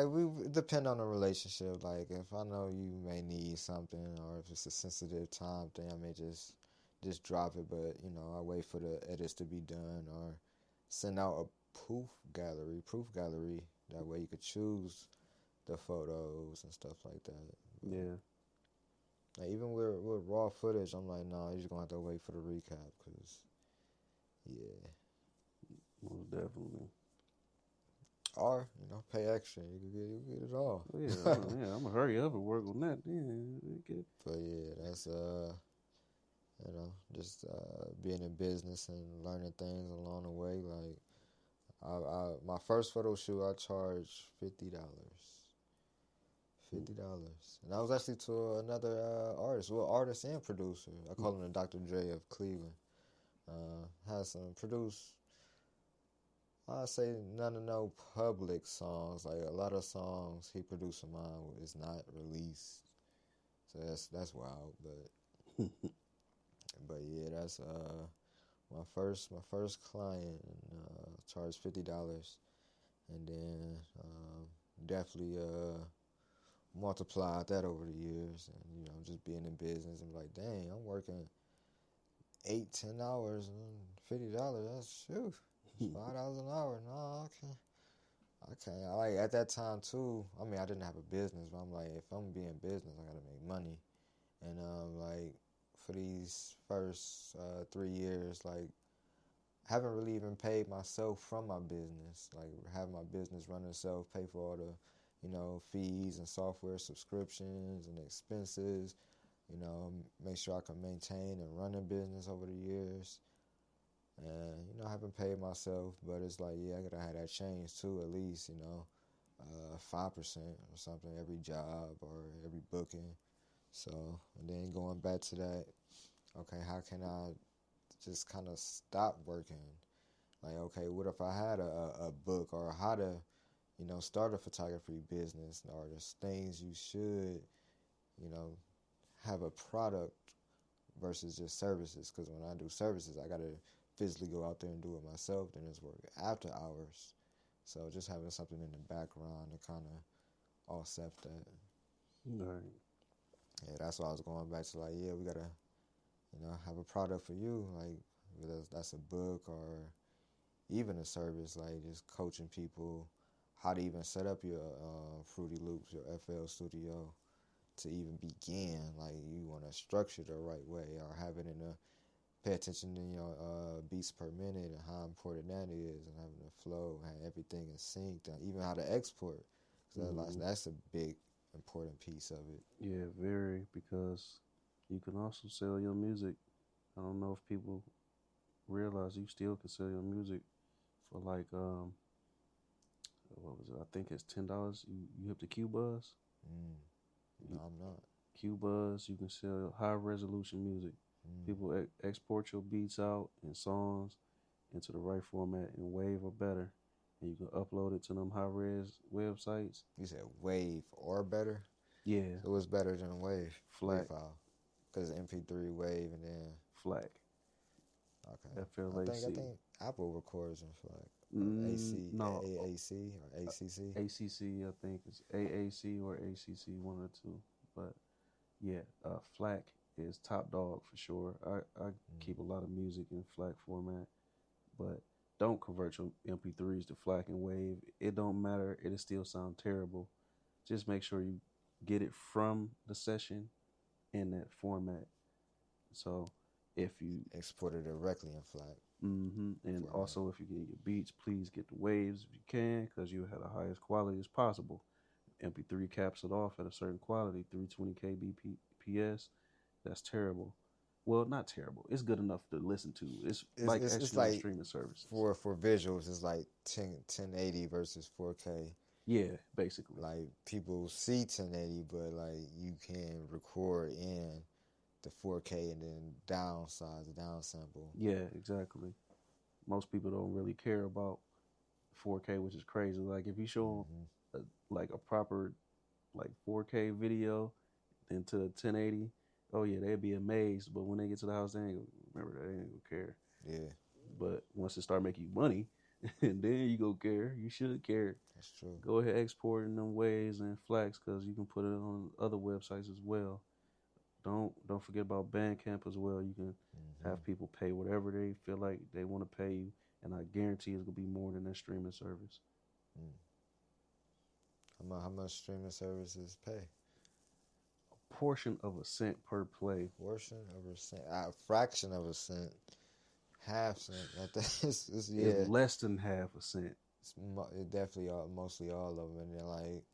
we depend on the relationship. Like if I know you may need something, or if it's a sensitive time thing, I may just drop it. But you know, I wait for the edits to be done, or send out a proof gallery. That way you could choose the photos and stuff like that. But, Yeah. like even with raw footage, I'm like, no, you're just gonna have to wait for the recap, cause yeah. Most definitely. Or, you know, pay extra. You get it all. Oh, yeah, I'm gonna hurry up and work on that. Yeah, But yeah, that's you know, just being in business and learning things along the way. Like, my first photo shoot, I charged $50. $50, and I was actually to another artist, artist and producer. I call him the Dr. Dre of Cleveland. Has some produced. I say none of no public songs. Like a lot of songs he produced of mine is not released, so that's wild. But yeah, that's my first client, and charged $50, and then definitely multiplied that over the years, and you know, just being in business and like, dang, I'm working 8-10 hours and $50. That's shoot. $5 an hour. No, I can't. Like at that time too. I mean, I didn't have a business, but I'm like, if I'm being business, I gotta make money. And like for these first 3 years, like haven't really even paid myself from my business. Like have my business run itself, pay for all the, you know, fees and software subscriptions and expenses. You know, make sure I can maintain and run a business over the years. And, you know, I haven't paid myself, but it's like, yeah, I gotta have that change too, at least, you know, 5% or something every job or every booking. So, and then going back to that, okay, how can I just kind of stop working? Like, okay, what if I had a book, or how to, you know, start a photography business, or there's things you should, you know, have a product versus just services? Because when I do services, I gotta physically go out there and do it myself. Then it's work after hours. So just having something in the background to kind of offset that. Right. Yeah, that's why I was going back to, like, yeah, we gotta, you know, have a product for you. Like whether that's a book or even a service, like just coaching people how to even set up your Fruity Loops, your FL Studio, to even begin. Like you want to structure the right way, or have it in a, pay attention to your beats per minute and how important that is, and having the flow, have everything in sync, and even how to export. Cause that's a big important piece of it. Yeah, very, because you can also sell your music. I don't know if people realize you still can sell your music for like what was it? I think it's $10. You hit the Q-Buzz. No, I'm not. Q-Buzz, you can sell high resolution music. People export your beats out and songs into the right format in WAV or better, and you can upload it to them high res websites. You said Wave or better? Yeah. So what's better than Wave? FLAC. Wave file. Because MP3, Wave, and then FLAC. okay. FLAC. I think Apple records in FLAC. No. AAC or ACC? ACC, I think it's AAC or ACC, one or two. But yeah, FLAC is top dog for sure. I keep a lot of music in FLAC format, but don't convert your MP3s to FLAC and Wave. It don't matter. It'll still sound terrible. Just make sure you get it from the session in that format. So if you export it directly in FLAC. And format. Also, if you get your beats, please get the waves if you can, because you have the highest quality as possible. MP3 caps it off at a certain quality, 320 kbps. That's terrible. Well, not terrible. It's good enough to listen to. It's like streaming services. For visuals, it's like 1080 versus 4K. Yeah, basically. Like people see 1080, but like you can record in the 4K and then downsample. Yeah, exactly. Most people don't really care about 4K, which is crazy. Like if you show like a proper like 4K video into 1080, oh yeah, they'd be amazed. But when they get to the house, they ain't gonna remember that. They ain't gonna care. Yeah, But once it start making you money, and then you go care. You should care. that's true. Go ahead, export in them ways and Flex, because you can put it on other websites as well. Don't forget about Bandcamp as well. You can have people pay whatever they feel like they want to pay you, and I guarantee it's gonna be more than that streaming service. How much streaming services pay? Portion of a cent per play. Portion of a cent, a fraction of a cent, half cent. It's It's less than half a cent. It definitely mostly all of them. And then like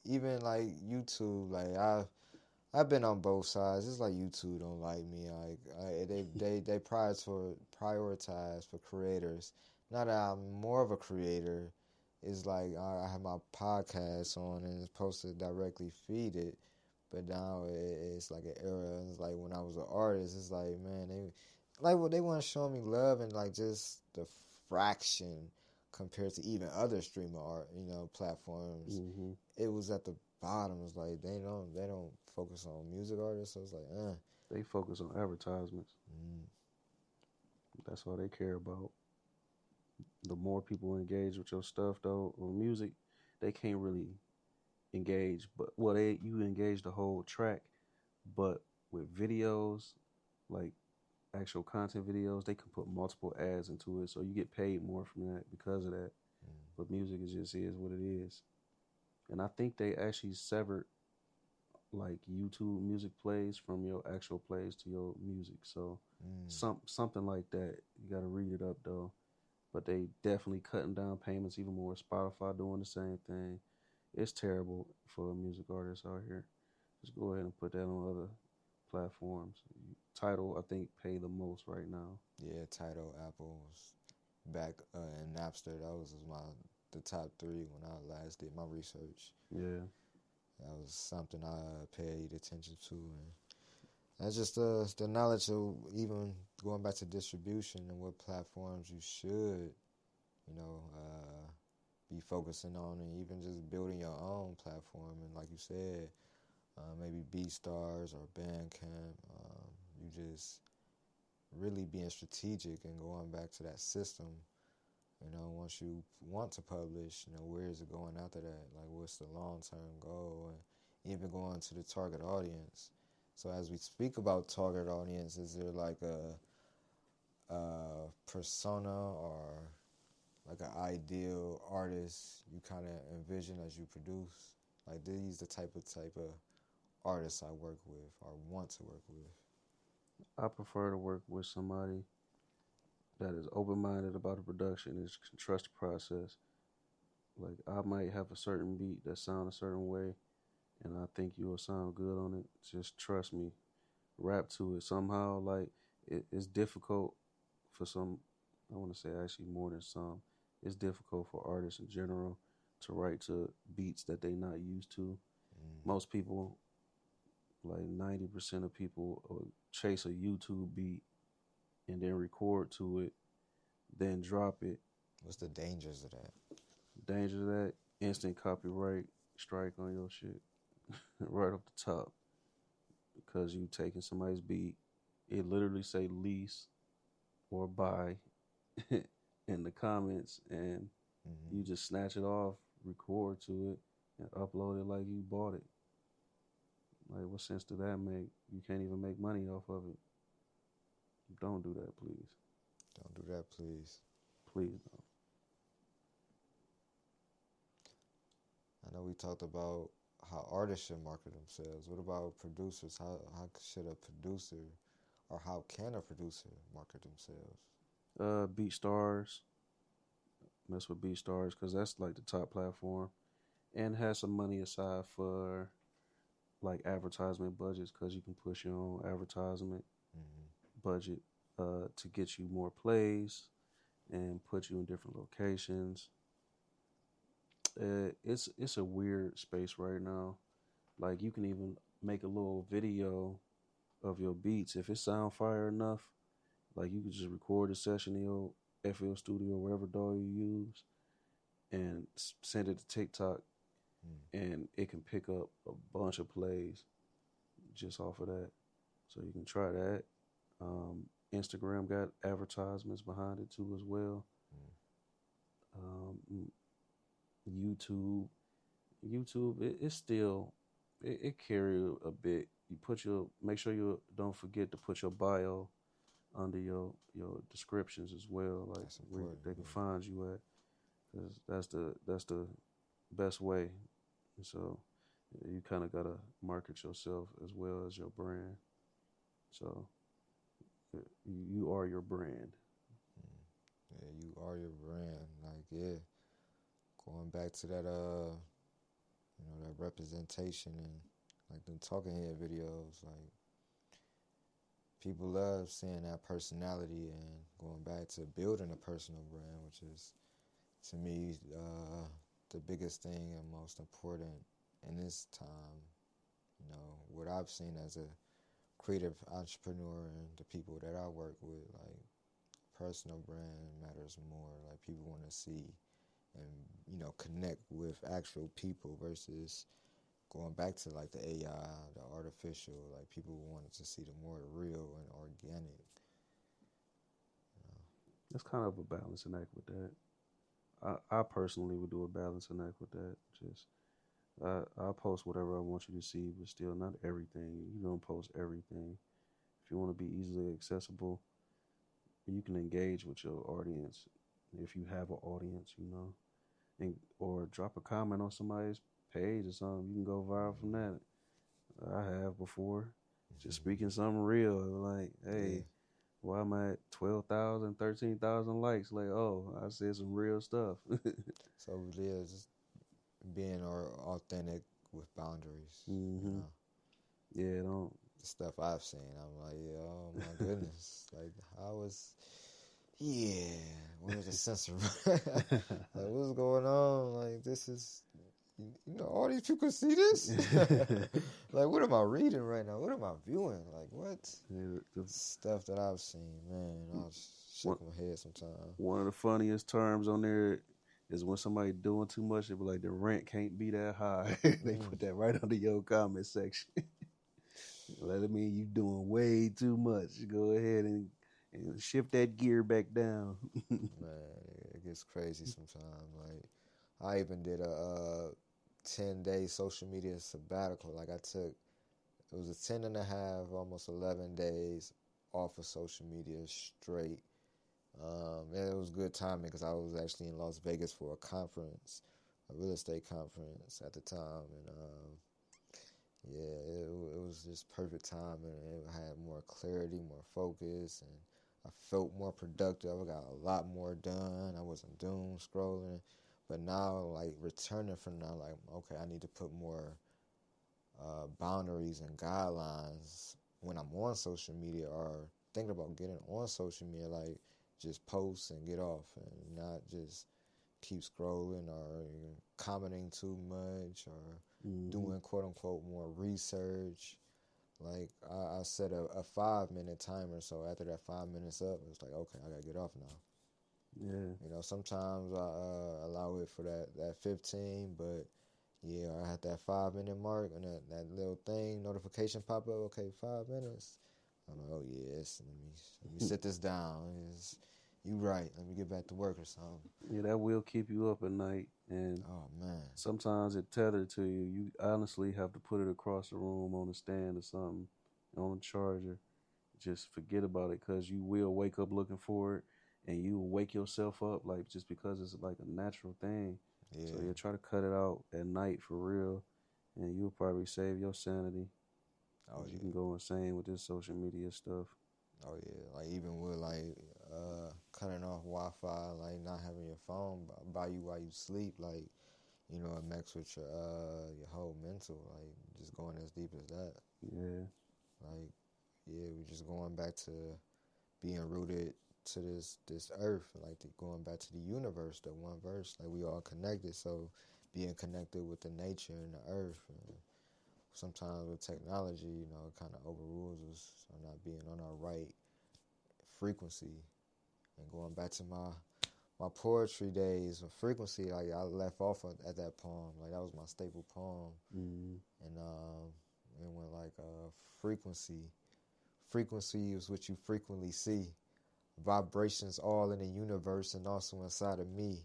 even like YouTube, like I've been on both sides. It's like YouTube don't like me. Like they prioritize for creators. Now that I'm more of a creator, it's like I have my podcast on and it's posted directly feed it. But now it's like an era. It's like when I was an artist, it's like, man, they want to show me love and like just the fraction compared to even other streamer art, platforms. It was at the bottom. It's like they don't focus on music artists. So it's like, They focus on advertisements. That's all they care about. The more people engage with your stuff, though, or music, they can't really engage. But you engage the whole track. But with videos, like actual content videos, they can put multiple ads into it, so you get paid more from that because of that. But music is what it is. And I think they actually severed like YouTube music plays from your actual plays to your music. So something like that. You got to read it up though. But they definitely cutting down payments even more. Spotify doing the same thing. It's terrible for music artists out here. Just go ahead and put that on other platforms. Tidal, I think, pay the most right now. Yeah, Tidal, Apple was back in Napster. That was the top 3 when I last did my research. Yeah. That was something I paid attention to. And that's just the knowledge of even going back to distribution and what platforms you should, be focusing on, and even just building your own platform. And like you said, maybe BeatStars or Bandcamp, you just really being strategic and going back to that system. Once you want to publish, where is it going after that? Like, what's the long-term goal? And even going to the target audience. So as we speak about target audience, is there like a persona or like an ideal artist you kind of envision as you produce? Like, these the type of artists I work with or want to work with? I prefer to work with somebody that is open-minded about the production and can trust the process. Like, I might have a certain beat that sounds a certain way, and I think you'll sound good on it. Just trust me. Rap to it. Somehow, like, it's difficult for some, I want to say actually more than some, it's difficult for artists in general to write to beats that they're not used to. Most people, like 90% of people, chase a YouTube beat and then record to it, then drop it. What's the dangers of that? Danger of that, instant copyright strike on your shit right off the top. Because you taking somebody's beat, it literally say lease or buy in the comments, and you just snatch it off, record to it, and upload it like you bought it. Like, what sense does that make? You can't even make money off of it. Don't do that, please. Don't do that, please. Please don't. I know we talked about how artists should market themselves. What about producers? How should a producer, or how can a producer market themselves? BeatStars. Mess with BeatStars because that's like the top platform, and has some money aside for like advertisement budgets, because you can push your own advertisement budget to get you more plays and put you in different locations. It's a weird space right now. Like, you can even make a little video of your beats if it sound fire enough. Like, you could just record a session in your FL Studio, wherever DAW you use, and send it to TikTok, and it can pick up a bunch of plays just off of that. So you can try that. Instagram got advertisements behind it too as well. YouTube, it's still it carry a bit. You make sure you don't forget to put your bio under your descriptions as well, like where they can find you at, because that's the best way. So you kind of gotta market yourself as well as your brand. So you are your brand. Yeah, you are your brand. Like, yeah, going back to that, that representation and like them talking head videos, like people love seeing that personality and going back to building a personal brand, which is to me the biggest thing and most important in this time. What I've seen as a creative entrepreneur and the people that I work with, like personal brand matters more. Like people want to see and connect with actual people versus going back to like the AI, the artificial. Like people wanted to see the more real and organic. That's kind of a balancing act with that. I personally would do a balancing act with that. Just I post whatever I want you to see, but still not everything. You don't post everything. If you want to be easily accessible, you can engage with your audience if you have an audience, or drop a comment on somebody's page or something. You can go viral from that. I have before. Just speaking something real, like, hey, why am I at 12,000, 13,000 likes? Like, oh, I said some real stuff. So yeah, just being authentic with boundaries. Yeah, don't. The stuff I've seen, I'm like, yeah, oh my goodness, like where's the censor? Like, what's going on? Like, this is, all these people see this? Like, what am I reading right now? What am I viewing? Like, what? Stuff that I've seen, man, I'll shake my head sometimes. One of the funniest terms on there is when somebody doing too much, they be like, the rent can't be that high. They put that right under your comment section. Let it mean you doing way too much. Go ahead and shift that gear back down. Man, it gets crazy sometimes. Like, I even did a 10-day social media sabbatical. Like, it was a 10 and a half, almost 11 days off of social media straight. And it was good timing because I was actually in Las Vegas for a conference, a real estate conference at the time. And it was just perfect timing. It had more clarity, more focus, and I felt more productive. I got a lot more done. I wasn't doom scrolling. But now, like, returning from that, like, okay, I need to put more boundaries and guidelines when I'm on social media or thinking about getting on social media, like, just post and get off and not just keep scrolling or commenting too much or doing, quote-unquote, more research. Like, I set a 5-minute timer, so after that 5 minutes up, it's like, okay, I got to get off now. Yeah. Sometimes I allow it for that 15, but yeah, I had that 5-minute mark and that little thing, notification pop up, okay, 5 minutes. I'm like, oh yes, let me sit this down. You right, let me get back to work or something. Yeah, that will keep you up at night. And oh man, sometimes it tethered to you. You honestly have to put it across the room on a stand or something, on a charger. Just forget about it, because you will wake up looking for it, and you will wake yourself up, like, just because it's like a natural thing. Yeah. So you try to cut it out at night for real, and you'll probably save your sanity. Oh, you can go insane with this social media stuff. Oh yeah, like even with like cutting off Wi-Fi, like not having your phone by you while you sleep, like it messes with your whole mental, like just going as deep as that. Yeah. Like we're just going back to being rooted to this earth, like going back to the universe, the one verse, like we all connected. So being connected with the nature and the earth. And sometimes with technology, it kind of overrules us on not being on our right frequency. And going back to my my poetry days, my frequency, like I left off at that poem. Like that was my staple poem. Mm-hmm. And it went like frequency. Frequency is what you frequently see. Vibrations all in the universe and also inside of me.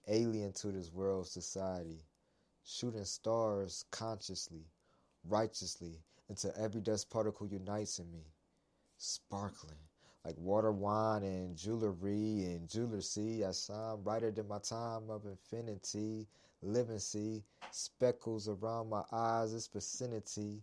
Alien to this world society. Shooting stars consciously, righteously, until every dust particle unites in me. Sparkling. Like water, wine, and jewelry and jewelry, I shine brighter than my time of infinity. Living see speckles around my eyes, its vicinity.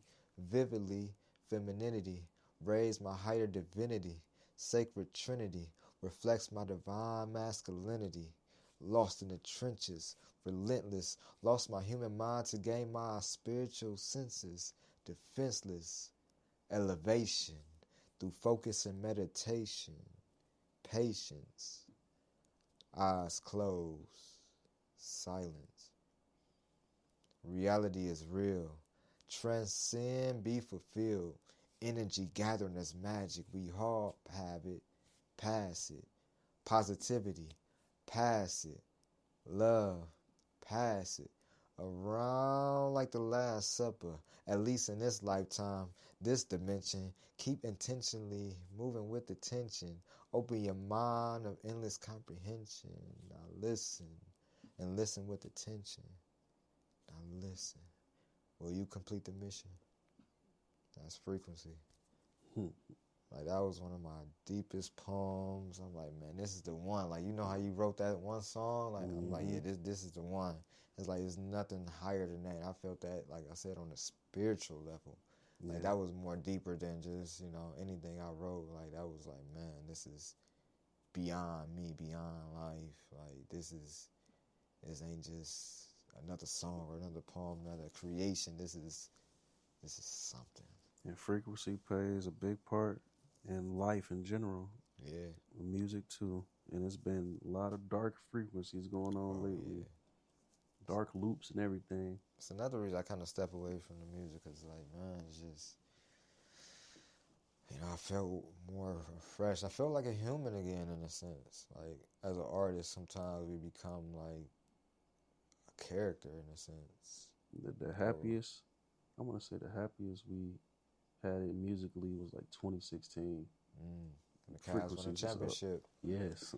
Vividly, femininity, raise my height of divinity. Sacred trinity, reflects my divine masculinity. Lost in the trenches, relentless, lost my human mind to gain my spiritual senses. Defenseless, elevation. Through focus and meditation, patience, eyes closed, silence. Reality is real. Transcend, be fulfilled. Energy gathering as magic. We all have it, pass it. Positivity, pass it. Love, pass it. Around like the Last Supper, at least in this lifetime, this dimension. Keep intentionally moving with attention. Open your mind of endless comprehension. Now listen, and listen with attention. Now listen. Will you complete the mission? That's frequency. Like that was one of my deepest poems. I'm like, man, this is the one. Like, you know how you wrote that one song? Like, I'm like, yeah, this is the one. It's like there's nothing higher than that. I felt that, like I said, on a spiritual level. Like that was more deeper than just, anything I wrote. Like that was like, man, this is beyond me, beyond life. Like this ain't just another song or another poem, another creation. This is something. And frequency plays a big part in life in general. Yeah. Music too. And it's been a lot of dark frequencies going on lately. Yeah. Dark loops and everything. It's another reason I kind of step away from the music, because like, man, it's just, I felt more fresh. I felt like a human again, in a sense. Like as an artist, sometimes we become like a character, in a sense. The happiest, I want to say the happiest we had it musically was like 2016. The Cavs won the championship. Yes.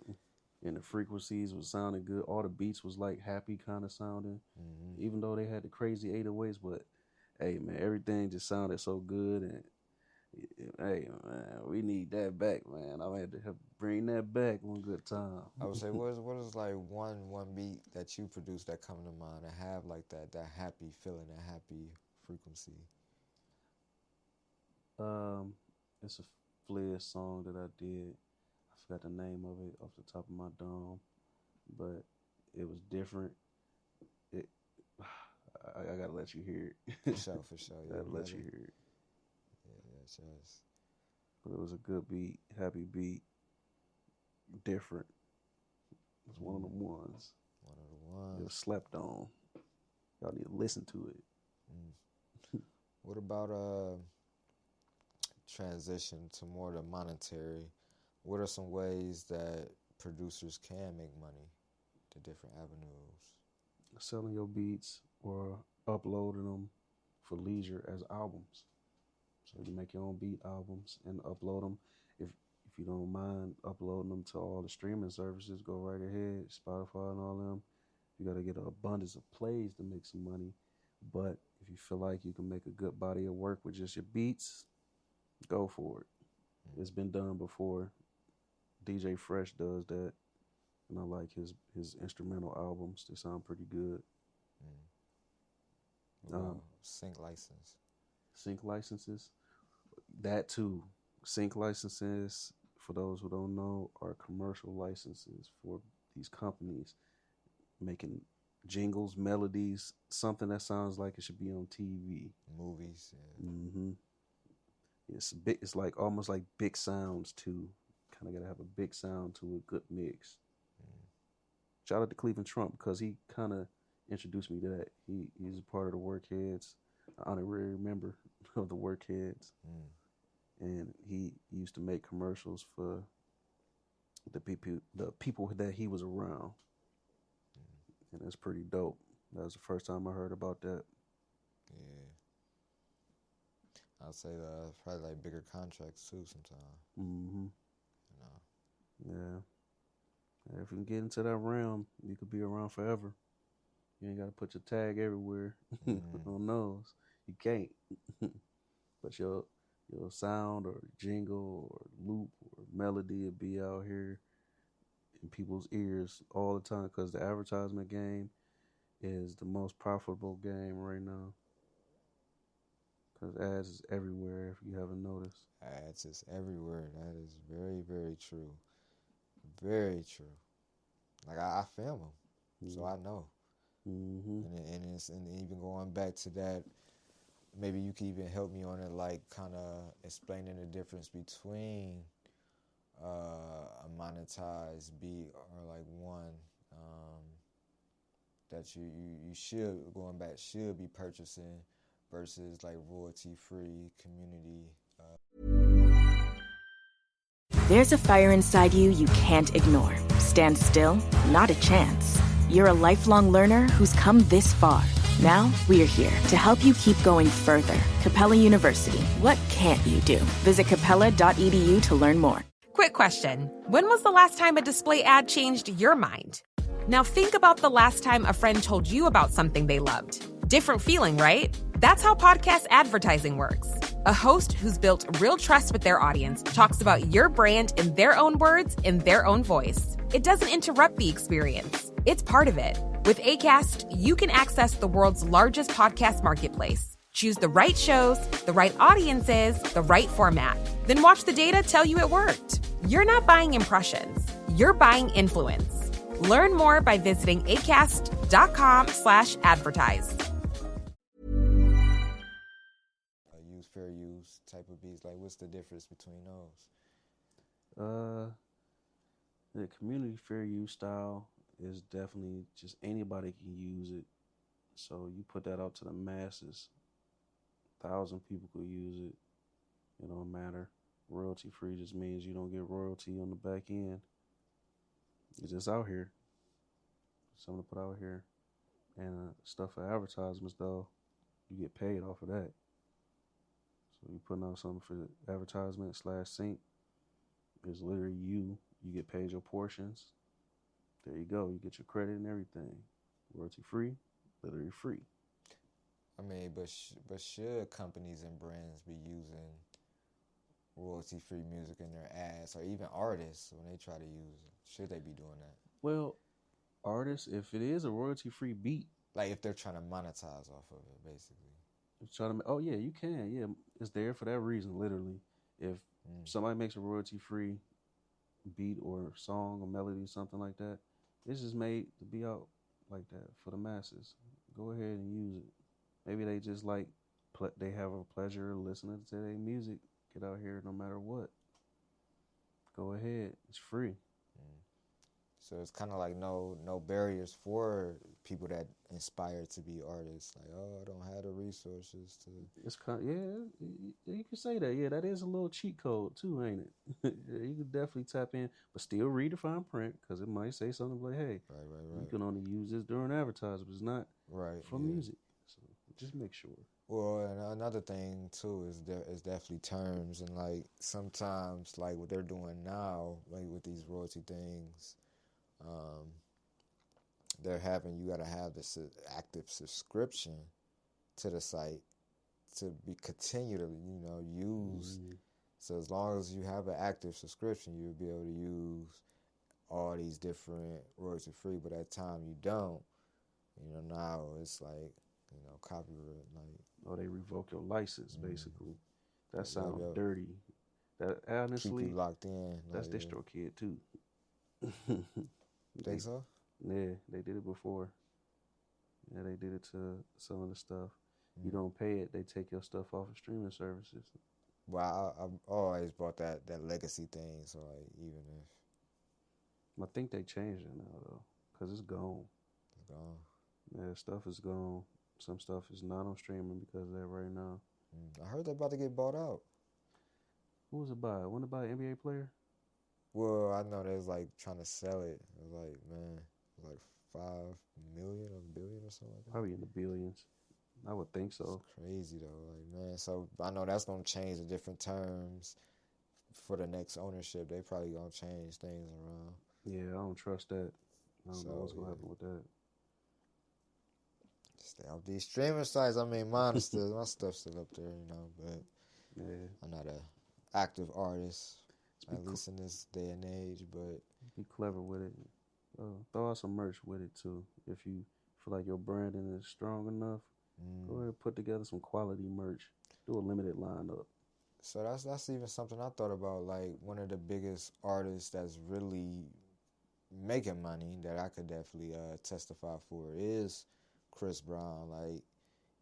And the frequencies was sounding good. All the beats was like happy kind of sounding. Even though they had the crazy 808s, but hey man, everything just sounded so good. And hey man, we need that back, man. I had to bring that back one good time. I would say, what is like one beat that you produce that come to mind and have like that happy feeling, that happy frequency? It's a Flair song that I did. I forgot the name of it off the top of my dome, but it was different. I gotta let you hear it. For sure. Yeah, gotta let you hear it. Yeah, yes. But it was a good beat, happy beat, different. It was one of them ones. One of the ones. It was slept on. Y'all need to listen to it. What about transition to more the monetary? What are some ways that producers can make money to different avenues? Selling your beats or uploading them for leisure as albums. So you make your own beat albums and upload them. If you don't mind uploading them to all the streaming services, go right ahead. Spotify and all them. You got to get an abundance of plays to make some money. But if you feel like you can make a good body of work with just your beats, go for it. It's been done before. DJ Fresh does that, and I like his instrumental albums. They sound pretty good. Sync license. Sync licenses, that too. Sync licenses, for those who don't know, are commercial licenses for these companies making jingles, melodies, something that sounds like it should be on TV. Movies. Yeah. It's like almost like big sounds too. Kind of got to have a big sound to a good mix. Shout out to Cleveland Trump, because he kind of introduced me to that. He's a part of the Workheads, an honorary member of the Workheads, and he used to make commercials for the people that he was around, and that's pretty dope. That was the first time I heard about that. Yeah. I'd say probably like bigger contracts too sometimes. Mm-hmm. You know. Yeah. If you can get into that realm, you could be around forever. You ain't got to put your tag everywhere on those. You can't. But your sound or jingle or loop or melody will be out here in people's ears all the time, because the advertisement game is the most profitable game right now. Because ads is everywhere, if you haven't noticed. Ads is everywhere. That is very, very true. Very true. Like I film them, so I know. Mm-hmm. And even going back to that, maybe you could even help me on it, like kind of explaining the difference between a monetized beat or like one that you should, going back, should be purchasing versus like royalty free community. There's a fire inside you can't ignore. Stand still? Not a chance. You're a lifelong learner who's come this far. Now, we're here to help you keep going further. Capella University. What can't you do? Visit capella.edu to learn more. Quick question. When was the last time a display ad changed your mind? Now think about the last time a friend told you about something they loved. Different feeling, right? That's how podcast advertising works. A host who's built real trust with their audience talks about your brand in their own words, in their own voice. It doesn't interrupt the experience. It's part of it. With Acast, you can access the world's largest podcast marketplace. Choose the right shows, the right audiences, the right format. Then watch the data tell you it worked. You're not buying impressions. You're buying influence. Learn more by visiting acast.com/advertise. Use fair use type of beats. Like, what's the difference between those? The community fair use style is definitely just anybody can use it. So you put that out to the masses. 1,000 people could use it. It don't matter. Royalty free just means you don't get royalty on the back end. It's just out here. Something to put out here. And stuff for advertisements, though, you get paid off of that. So you putting out something for advertisement / sync. It's literally you. You get paid your portions. There you go. You get your credit and everything. Royalty free, literally free. I mean, but should companies and brands be using royalty-free music in their ads, or even artists when they try to use it? Should they be doing that? Well, artists, if it is a royalty-free beat, like if they're trying to monetize off of it, basically. Oh yeah, you can. Yeah, it's there for that reason. Literally, if somebody makes a royalty-free beat or song or melody, something like that, it's just made to be out like that for the masses. Go ahead and use it. Maybe they just like they have a pleasure listening to their music. Get out here no matter what. Go ahead. It's free. So it's kind of like no barriers for people that inspire to be artists. Like, oh, I don't have the resources to. It's kind of, yeah, you can say that. Yeah, that is a little cheat code too, ain't it? Yeah, you can definitely tap in, but still read the fine print, because it might say something like, hey, right. you can only use this during advertisements. It's not for music. So just make sure. Well, and another thing too is definitely terms, and like sometimes like what they're doing now, like with these royalty things, they're having, you gotta have this active subscription to the site to be continue to use. So as long as you have an active subscription, you'll be able to use all these different royalty free. But at time you don't, now it's like copyright, like. Oh, they revoke your license, basically. That sounds dirty. That honestly, keep you locked in. That's DistroKid too. Think so? Yeah, they did it before. Yeah, they did it to some of the stuff. You don't pay it, they take your stuff off of streaming services. Well, I've always bought that legacy thing. So like, even if I think they changed it now though, because it's gone. It's gone. Yeah, stuff is gone. Some stuff is not on streaming because of that right now. I heard they're about to get bought out. Who was it by? Wasn't it by an NBA player? Well, I know they was like trying to sell it. It was like, man, it was like 5 million or billion or something like that. Probably in the billions. I would think so. It's crazy though, like man. So I know that's gonna change the different terms for the next ownership. They probably gonna change things around. Yeah, I don't trust that. I don't know what's gonna happen with that. Stay off these streaming sites. I mean, my stuff's still up there, you know, but yeah, I'm not a active artist, at least in this day and age. But be clever with it. Throw out some merch with it too. If you feel like your branding is strong enough, go ahead and put together some quality merch. Do a limited lineup. So that's even something I thought about. Like one of the biggest artists that's really making money that I could definitely testify for is Chris Brown. Like,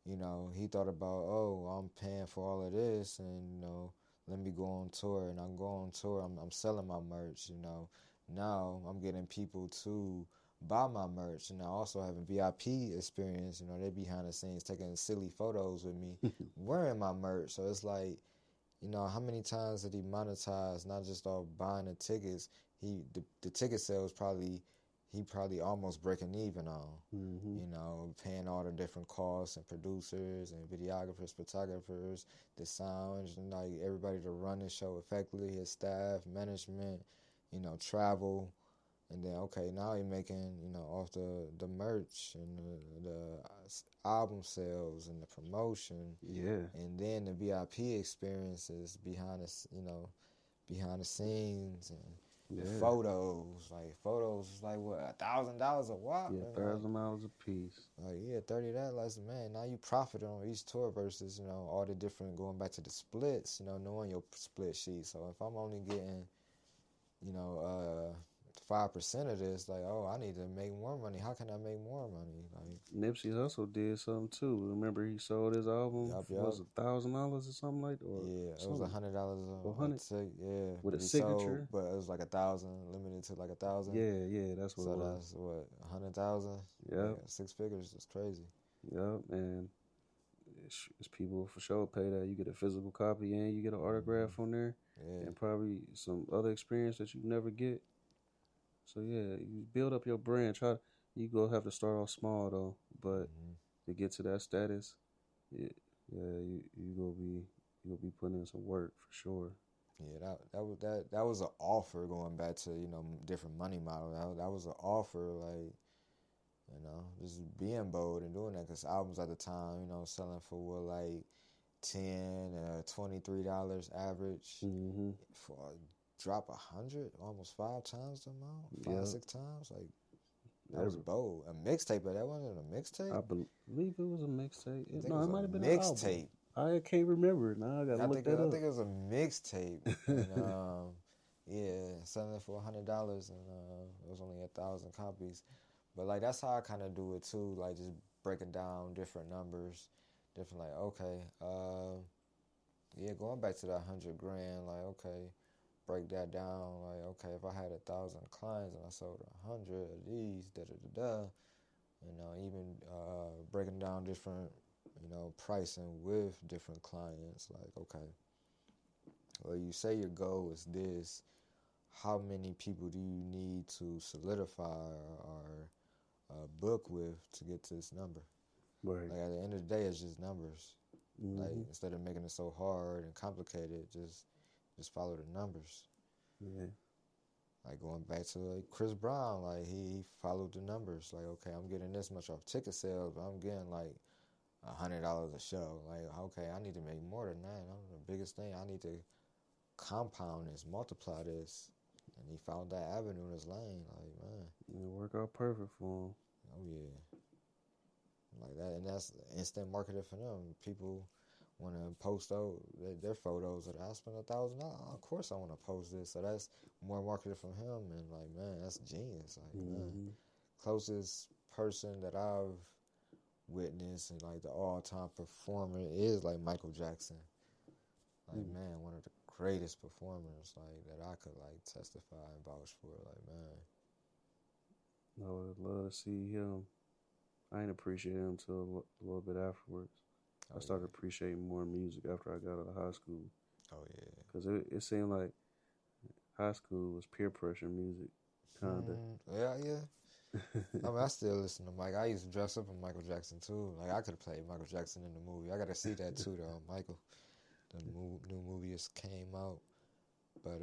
you know, he thought about, oh, I'm paying for all of this, and you know, let me go on tour, and I'm going on tour. I'm selling my merch. You know, now I'm getting people to buy my merch, and I also have a VIP experience. You know, they're behind the scenes taking silly photos with me wearing my merch. So it's like, you know, how many times did he monetize not just off buying the tickets? The ticket sales he probably almost breaking even on. You know, paying all the different costs and producers and videographers, photographers, the sound, and like everybody to run the show effectively, his staff, management, you know, travel. And then, okay, now he's making, you know, off the merch and the album sales and the promotion. Yeah. And then the VIP experiences behind the scenes and the photos. Like, photos is like, what, $1,000 a wop? Yeah, $1,000 a piece. Like, yeah, 30 that, like, man, now you profit on each tour versus, you know, all the different, going back to the splits, you know, knowing your split sheet. So if I'm only getting, you know, 5% of this, like, oh, I need to make more money. How can I make more money? Like Nipsey Hussle did something too. Remember he sold his album was $1,000 or something like that? Yeah, it was $100 $100 yeah, with a sold, signature. but it was like 1,000, limited to like 1,000. Yeah, that's what it was. So that's what 100,000. Yeah, 6 figures. It's crazy. Yep, and it's people for sure pay that. You get a physical copy and you get an autograph on there, and probably some other experience that you never get. So yeah, you build up your brand. You go have to start off small though, but to get to that status, you gonna be putting in some work for sure. Yeah, that was an offer, going back to, you know, different money model. That was an offer, like, you know, just being bold and doing that, because albums at the time, you know, selling for what, like $10, $23 average for a drop 100, almost 5 times the amount, 5, 6 times, like. That was bold. A mixtape, but that wasn't a mixtape? I believe it was a mixtape. No, it might have been a mixtape. I can't remember. Now I gotta look that up. I think it was a mixtape. And, yeah, selling it for $100, and it was only 1,000 copies. But like, that's how I kind of do it too. Like, just breaking down different numbers, different, like, okay, yeah, going back to that 100 grand. Like, okay, break that down. Like, okay, if I had 1,000 clients and I sold 100 of these, you know, even breaking down different, you know, pricing with different clients. Like, okay, well, you say your goal is this. How many people do you need to solidify or book with to get to this number? Right. Like, at the end of the day, it's just numbers. Like, instead of making it so hard and complicated, just follow the numbers. Yeah. Like, going back to like Chris Brown, like he followed the numbers. Like, okay, I'm getting this much off ticket sales, but I'm getting like $100 a show. Like, okay, I need to make more than that. The biggest thing, I need to compound this, multiply this. And he found that avenue in his lane. Like, man, it worked out perfect for him. Oh yeah, like that, and that's instant marketing for them. People want to post their photos. I spent $1,000. Of course, I want to post this. So that's more marketing from him. And like, man, that's genius. Like, man, closest person that I've witnessed and like the all-time performer is like Michael Jackson. Like, man, one of the greatest performers like that I could like testify and vouch for. Like, man, I would love to see him. I didn't appreciate him until a little bit afterwards. I started appreciating more music after I got out of high school. Oh, yeah. Because it seemed like high school was peer pressure music, kinda. Yeah. I mean, I still listen to Mike. I used to dress up in Michael Jackson too. Like I could have played Michael Jackson in the movie. I got to see that too, though. Michael, the new movie just came out, but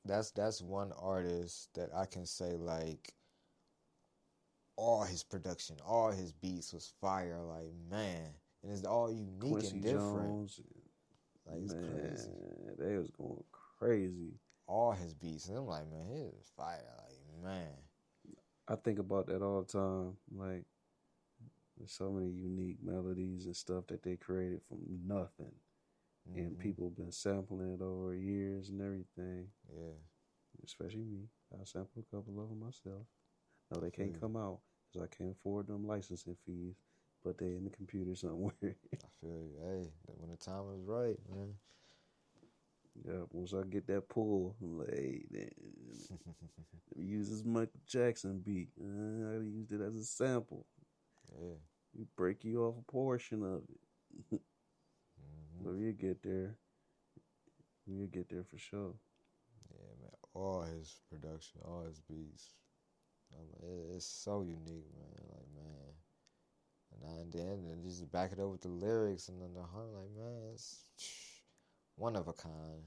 that's one artist that I can say like all his production, all his beats was fire. Like man, and it's all unique Quincy and different. Jones, Like it's crazy. They was going crazy. All his beats, and I'm like, man, he is fire. Like man, I think about that all the time. Like, there's so many unique melodies and stuff that they created from nothing. And people have been sampling it over years and everything. Yeah. Especially me. I sampled a couple of them myself. No, they can't come out because I can't afford them licensing fees, but they in the computer somewhere. I feel you. Hey, when the time is right, man. Yeah, once I get that pull, I'm like, hey, man, use this Michael Jackson beat. I used it as a sample. Yeah. You break you off a portion of it. But we'll get there. We'll get there for sure. Yeah, man. All his production, all his beats. It's so unique, man. Like, man. And then just back it up with the lyrics and then the heart. Like, man, it's one of a kind.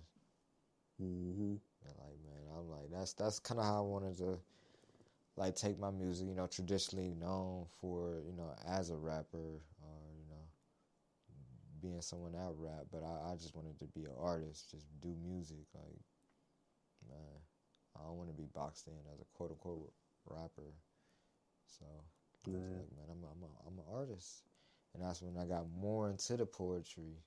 And like, man, I'm like, that's kind of how I wanted to, like, take my music, you know, traditionally known for, you know, as a rapper or, you know, being someone that rap, but I just wanted to be an artist, just do music. Like, man, I don't want to be boxed in as a quote unquote rapper. So I was like, man, I'm an artist, and that's when I got more into the poetry,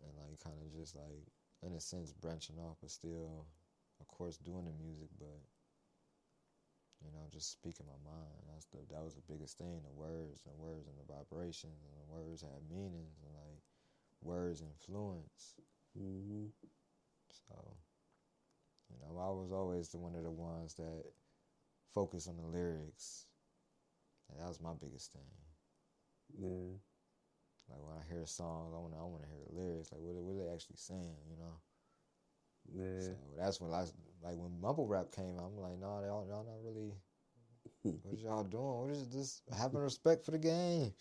and like kind of just like in a sense branching off, but still, of course, doing the music, but you know, just speaking my mind. That was the biggest thing. The words and the vibrations and the words had meanings and like words influence. So, you know, I was always one of the ones that focused on the lyrics. And that was my biggest thing. Yeah. Like when I hear songs, I want to hear the lyrics. Like what are they actually saying, you know? Yeah. So that's when when mumble rap came out, I'm like, no, y'all not really. What is y'all doing? What is this? Having respect for the game.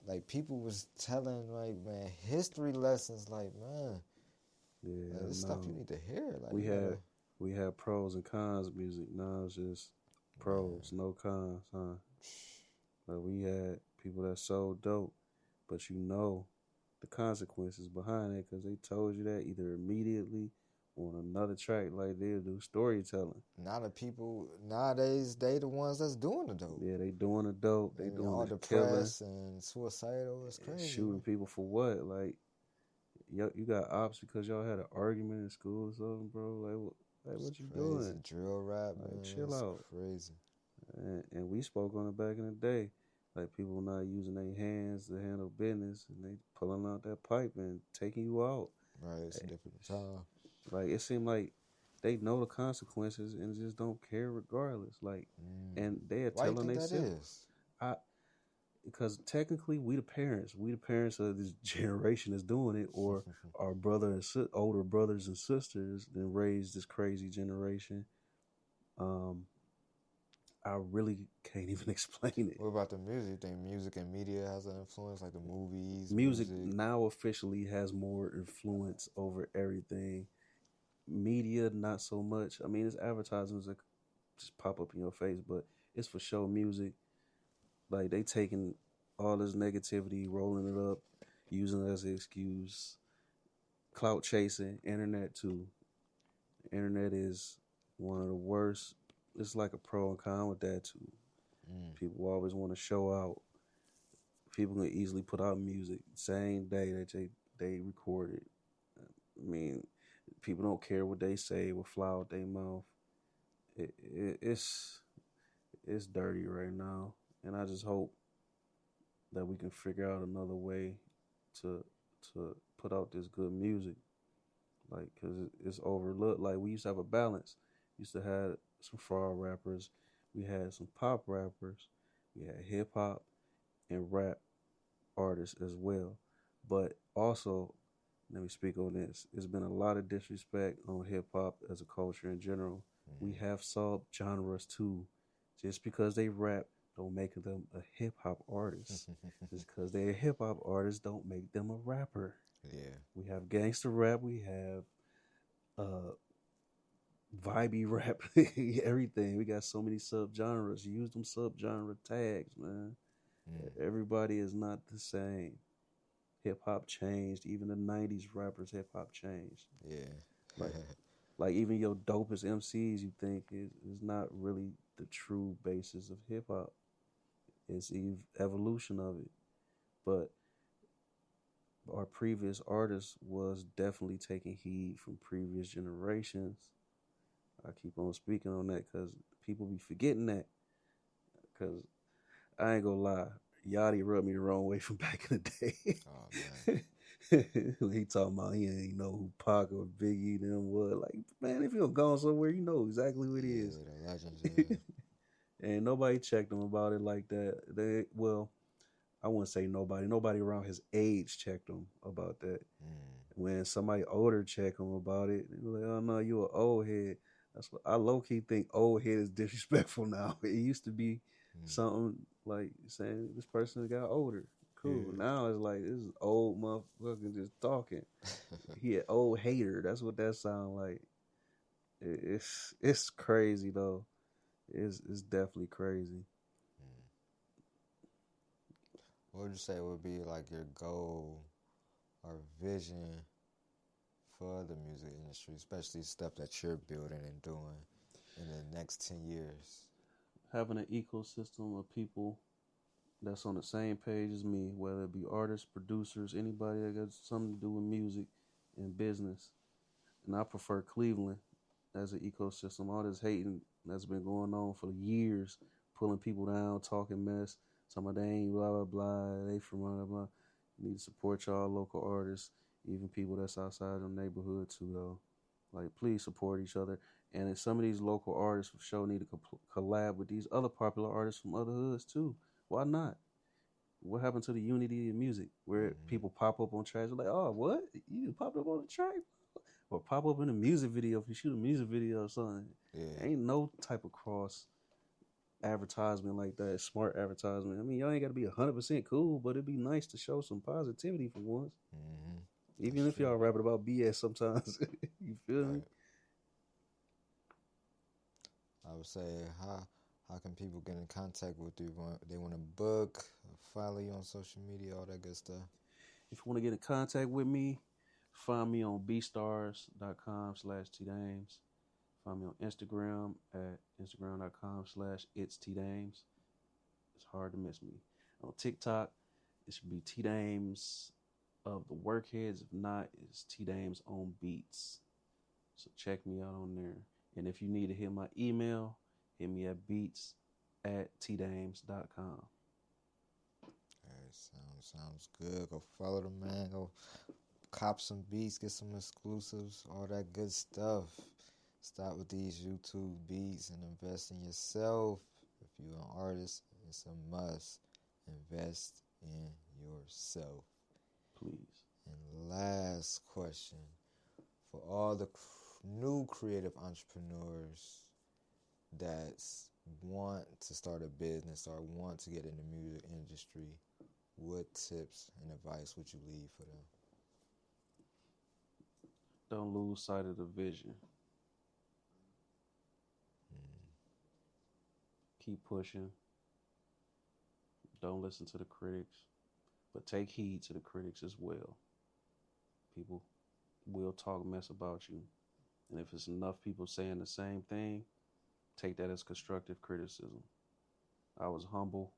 Like people was telling like, man, history lessons. Like, man, yeah, like, this stuff you need to hear. Like we had pros and cons music. Now it's just pros, no cons, huh? But we had people that sold dope, but you know the consequences behind it because they told you that either immediately or on another track, like they'll do storytelling. Now the people nowadays, they the ones that's doing the dope. Yeah, they doing the dope. They doing all the depressed and suicidal. It's crazy. Shooting people for what? Like, you got ops because y'all had an argument in school or something, bro? Like what you doing? Drill rap, like, man. Chill it's out. Crazy. And we spoke on it back in the day. Like people not using their hands to handle business, and they pulling out that pipe and taking you out. Right, it's a different time. Like it seemed like they know the consequences and just don't care regardless. Like, and they are Why telling you think that is? Because technically we the parents of this generation is doing it, or our older brothers and sisters that raised this crazy generation. I really can't even explain it. What about the music? You think music and media has an influence, like the movies? Music now officially has more influence over everything. Media, not so much. I mean, it's advertisements that just pop up in your face, but it's for show music. Like, they taking all this negativity, rolling it up, using it as an excuse. Clout chasing, internet too. Internet is one of the worst. It's like a pro and con with that too. People always want to show out. People can easily put out music same day that they record it. I mean, people don't care what they say, what fly out their mouth. It's dirty right now, and I just hope that we can figure out another way to put out this good music. Like, cause it's overlooked. Like, we used to have a balance. We used to have some fraud rappers. We had some pop rappers. We had hip hop and rap artists as well. But also, let me speak on this. There's been a lot of disrespect on hip hop as a culture in general. We have sub-genres too. Just because they rap don't make them a hip hop artist. Just because they're a hip hop artist don't make them a rapper. Yeah. We have gangster rap. We have vibey rap. Everything. We got so many sub-genres. Use them sub-genre tags, man. Everybody is not the same. Hip hop changed. Even the '90s rappers, hip hop changed. Yeah. Like even your dopest MCs, you think is not really the true basis of hip hop. It's evolution of it. But our previous artists was definitely taking heed from previous generations. I keep on speaking on that because people be forgetting that. Because I ain't gonna lie, Yachty rubbed me the wrong way from back in the day. Oh man. He talking about he ain't know who Pac or Biggie them was. Like, man, if you're gone somewhere, you know exactly who it is. The legends, yeah. And nobody checked him about it like that. Well, I wouldn't say nobody. Nobody around his age checked him about that. When somebody older check him about it, they were like, oh no, you an old head. That's what I low key think old head is disrespectful now. It used to be something like saying this person got older. Cool. Yeah. Now it's like this is old motherfucker just talking. He an old hater. That's what that sound like. It's crazy though. It's definitely crazy. What would you say would be like your goal or vision for the music industry, especially stuff that you're building and doing in the next 10 years? Having an ecosystem of people that's on the same page as me, whether it be artists, producers, anybody that got something to do with music and business. And I prefer Cleveland as an ecosystem. All this hating that's been going on for years, pulling people down, talking mess, some of they ain't blah, blah, blah, they from blah, blah, blah. You need to support y'all local artists, even people that's outside the neighborhood too, though. Like, please support each other. And then some of these local artists for sure need to collab with these other popular artists from other hoods too. Why not? What happened to the unity in music where people pop up on tracks like, oh, what? You popped up on the track? Or pop up in a music video if you shoot a music video or something. Yeah. Ain't no type of cross advertisement like that, smart advertisement. I mean, y'all ain't got to be 100% cool, but it'd be nice to show some positivity for once. Even if y'all rapping about BS sometimes. You feel me? I would say, how can people get in contact with you? They want to book, follow you on social media, all that good stuff? If you want to get in contact with me, find me on bstars.com/TDames. Find me on Instagram at instagram.com/itstdames. It's hard to miss me. On TikTok, it should be TDames of the Workheads. If not, it's TDames on Beats. So check me out on there. And if you need to hit my email, hit me at beats@tdames.com. Sounds good. Go follow the man. Go cop some beats, get some exclusives, all that good stuff. Stop with these YouTube beats and invest in yourself. If you're an artist, it's a must. Invest in yourself. Please. And last question. For all the new creative entrepreneurs that want to start a business or want to get in the music industry, what tips and advice would you leave for them? Don't lose sight of the vision. Keep pushing. Don't listen to the critics, but take heed to the critics as well. People will talk mess about you. And if it's enough people saying the same thing, take that as constructive criticism. I was humble.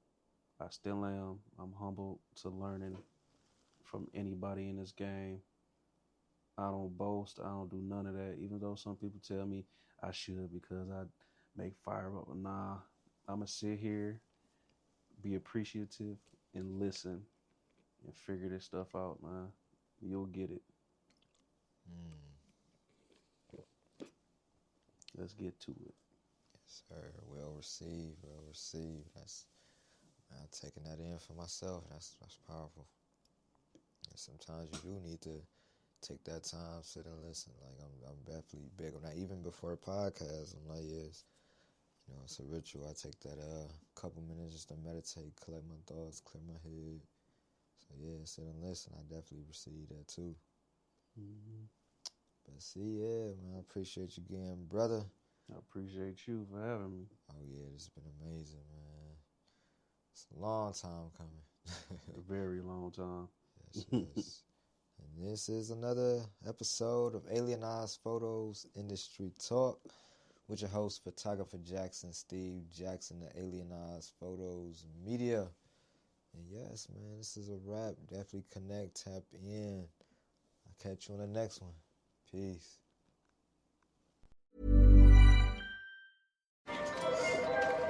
I still am. I'm humble to learning from anybody in this game. I don't boast. I don't do none of that. Even though some people tell me I should because I make fire up. Nah, I'm going to sit here, be appreciative, and listen and figure this stuff out, man. You'll get it. Let's get to it. Yes, sir. Well received. That's taking that in for myself. That's powerful. And sometimes you do need to take that time, sit and listen. Like I'm definitely big on that. Even before a podcast, I'm like, yes, you know, it's a ritual. I take that couple minutes just to meditate, collect my thoughts, clear my head. So yeah, sit and listen. I definitely receive that too. Mm-hmm. But see, yeah, man, I appreciate you again, brother. I appreciate you for having me. Oh yeah, this has been amazing, man. It's a long time coming. A very long time. Yes. And this is another episode of Eyez Photos Industry Talk with your host, photographer Jackson, Steve Jackson, the Eyez Photos Media. And yes, man, this is a wrap. Definitely connect, tap in. I'll catch you on the next one. Peace.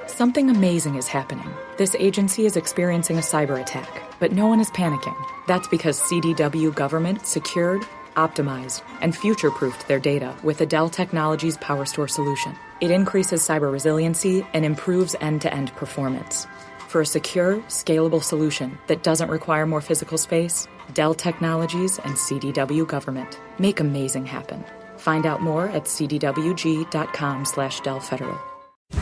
Something amazing is happening. This agency is experiencing a cyber attack, but no one is panicking. That's because CDW Government secured, optimized, and future-proofed their data with the Dell Technologies PowerStore solution. It increases cyber resiliency and improves end-to-end performance. For a secure, scalable solution that doesn't require more physical space, Dell Technologies and CDW Government make amazing happen. Find out more at cdwg.com/Dell Federal.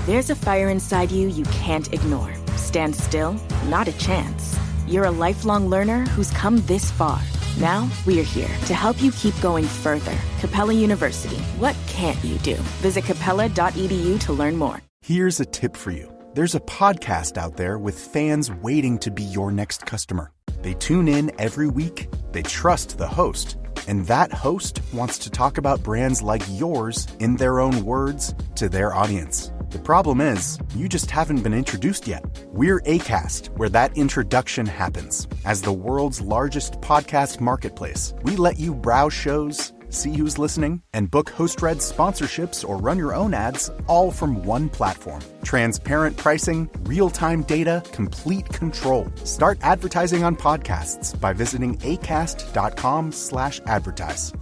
There's a fire inside you can't ignore. Stand still? Not a chance. You're a lifelong learner who's come this far. Now, we're here to help you keep going further. Capella University. What can't you do? Visit capella.edu to learn more. Here's a tip for you. There's a podcast out there with fans waiting to be your next customer. They tune in every week, they trust the host, and that host wants to talk about brands like yours in their own words to their audience. The problem is, you just haven't been introduced yet. We're Acast, where that introduction happens. As the world's largest podcast marketplace, we let you browse shows, see who's listening, and book host-read sponsorships or run your own ads all from one platform. Transparent pricing, real-time data, complete control. Start advertising on podcasts by visiting acast.com/advertise.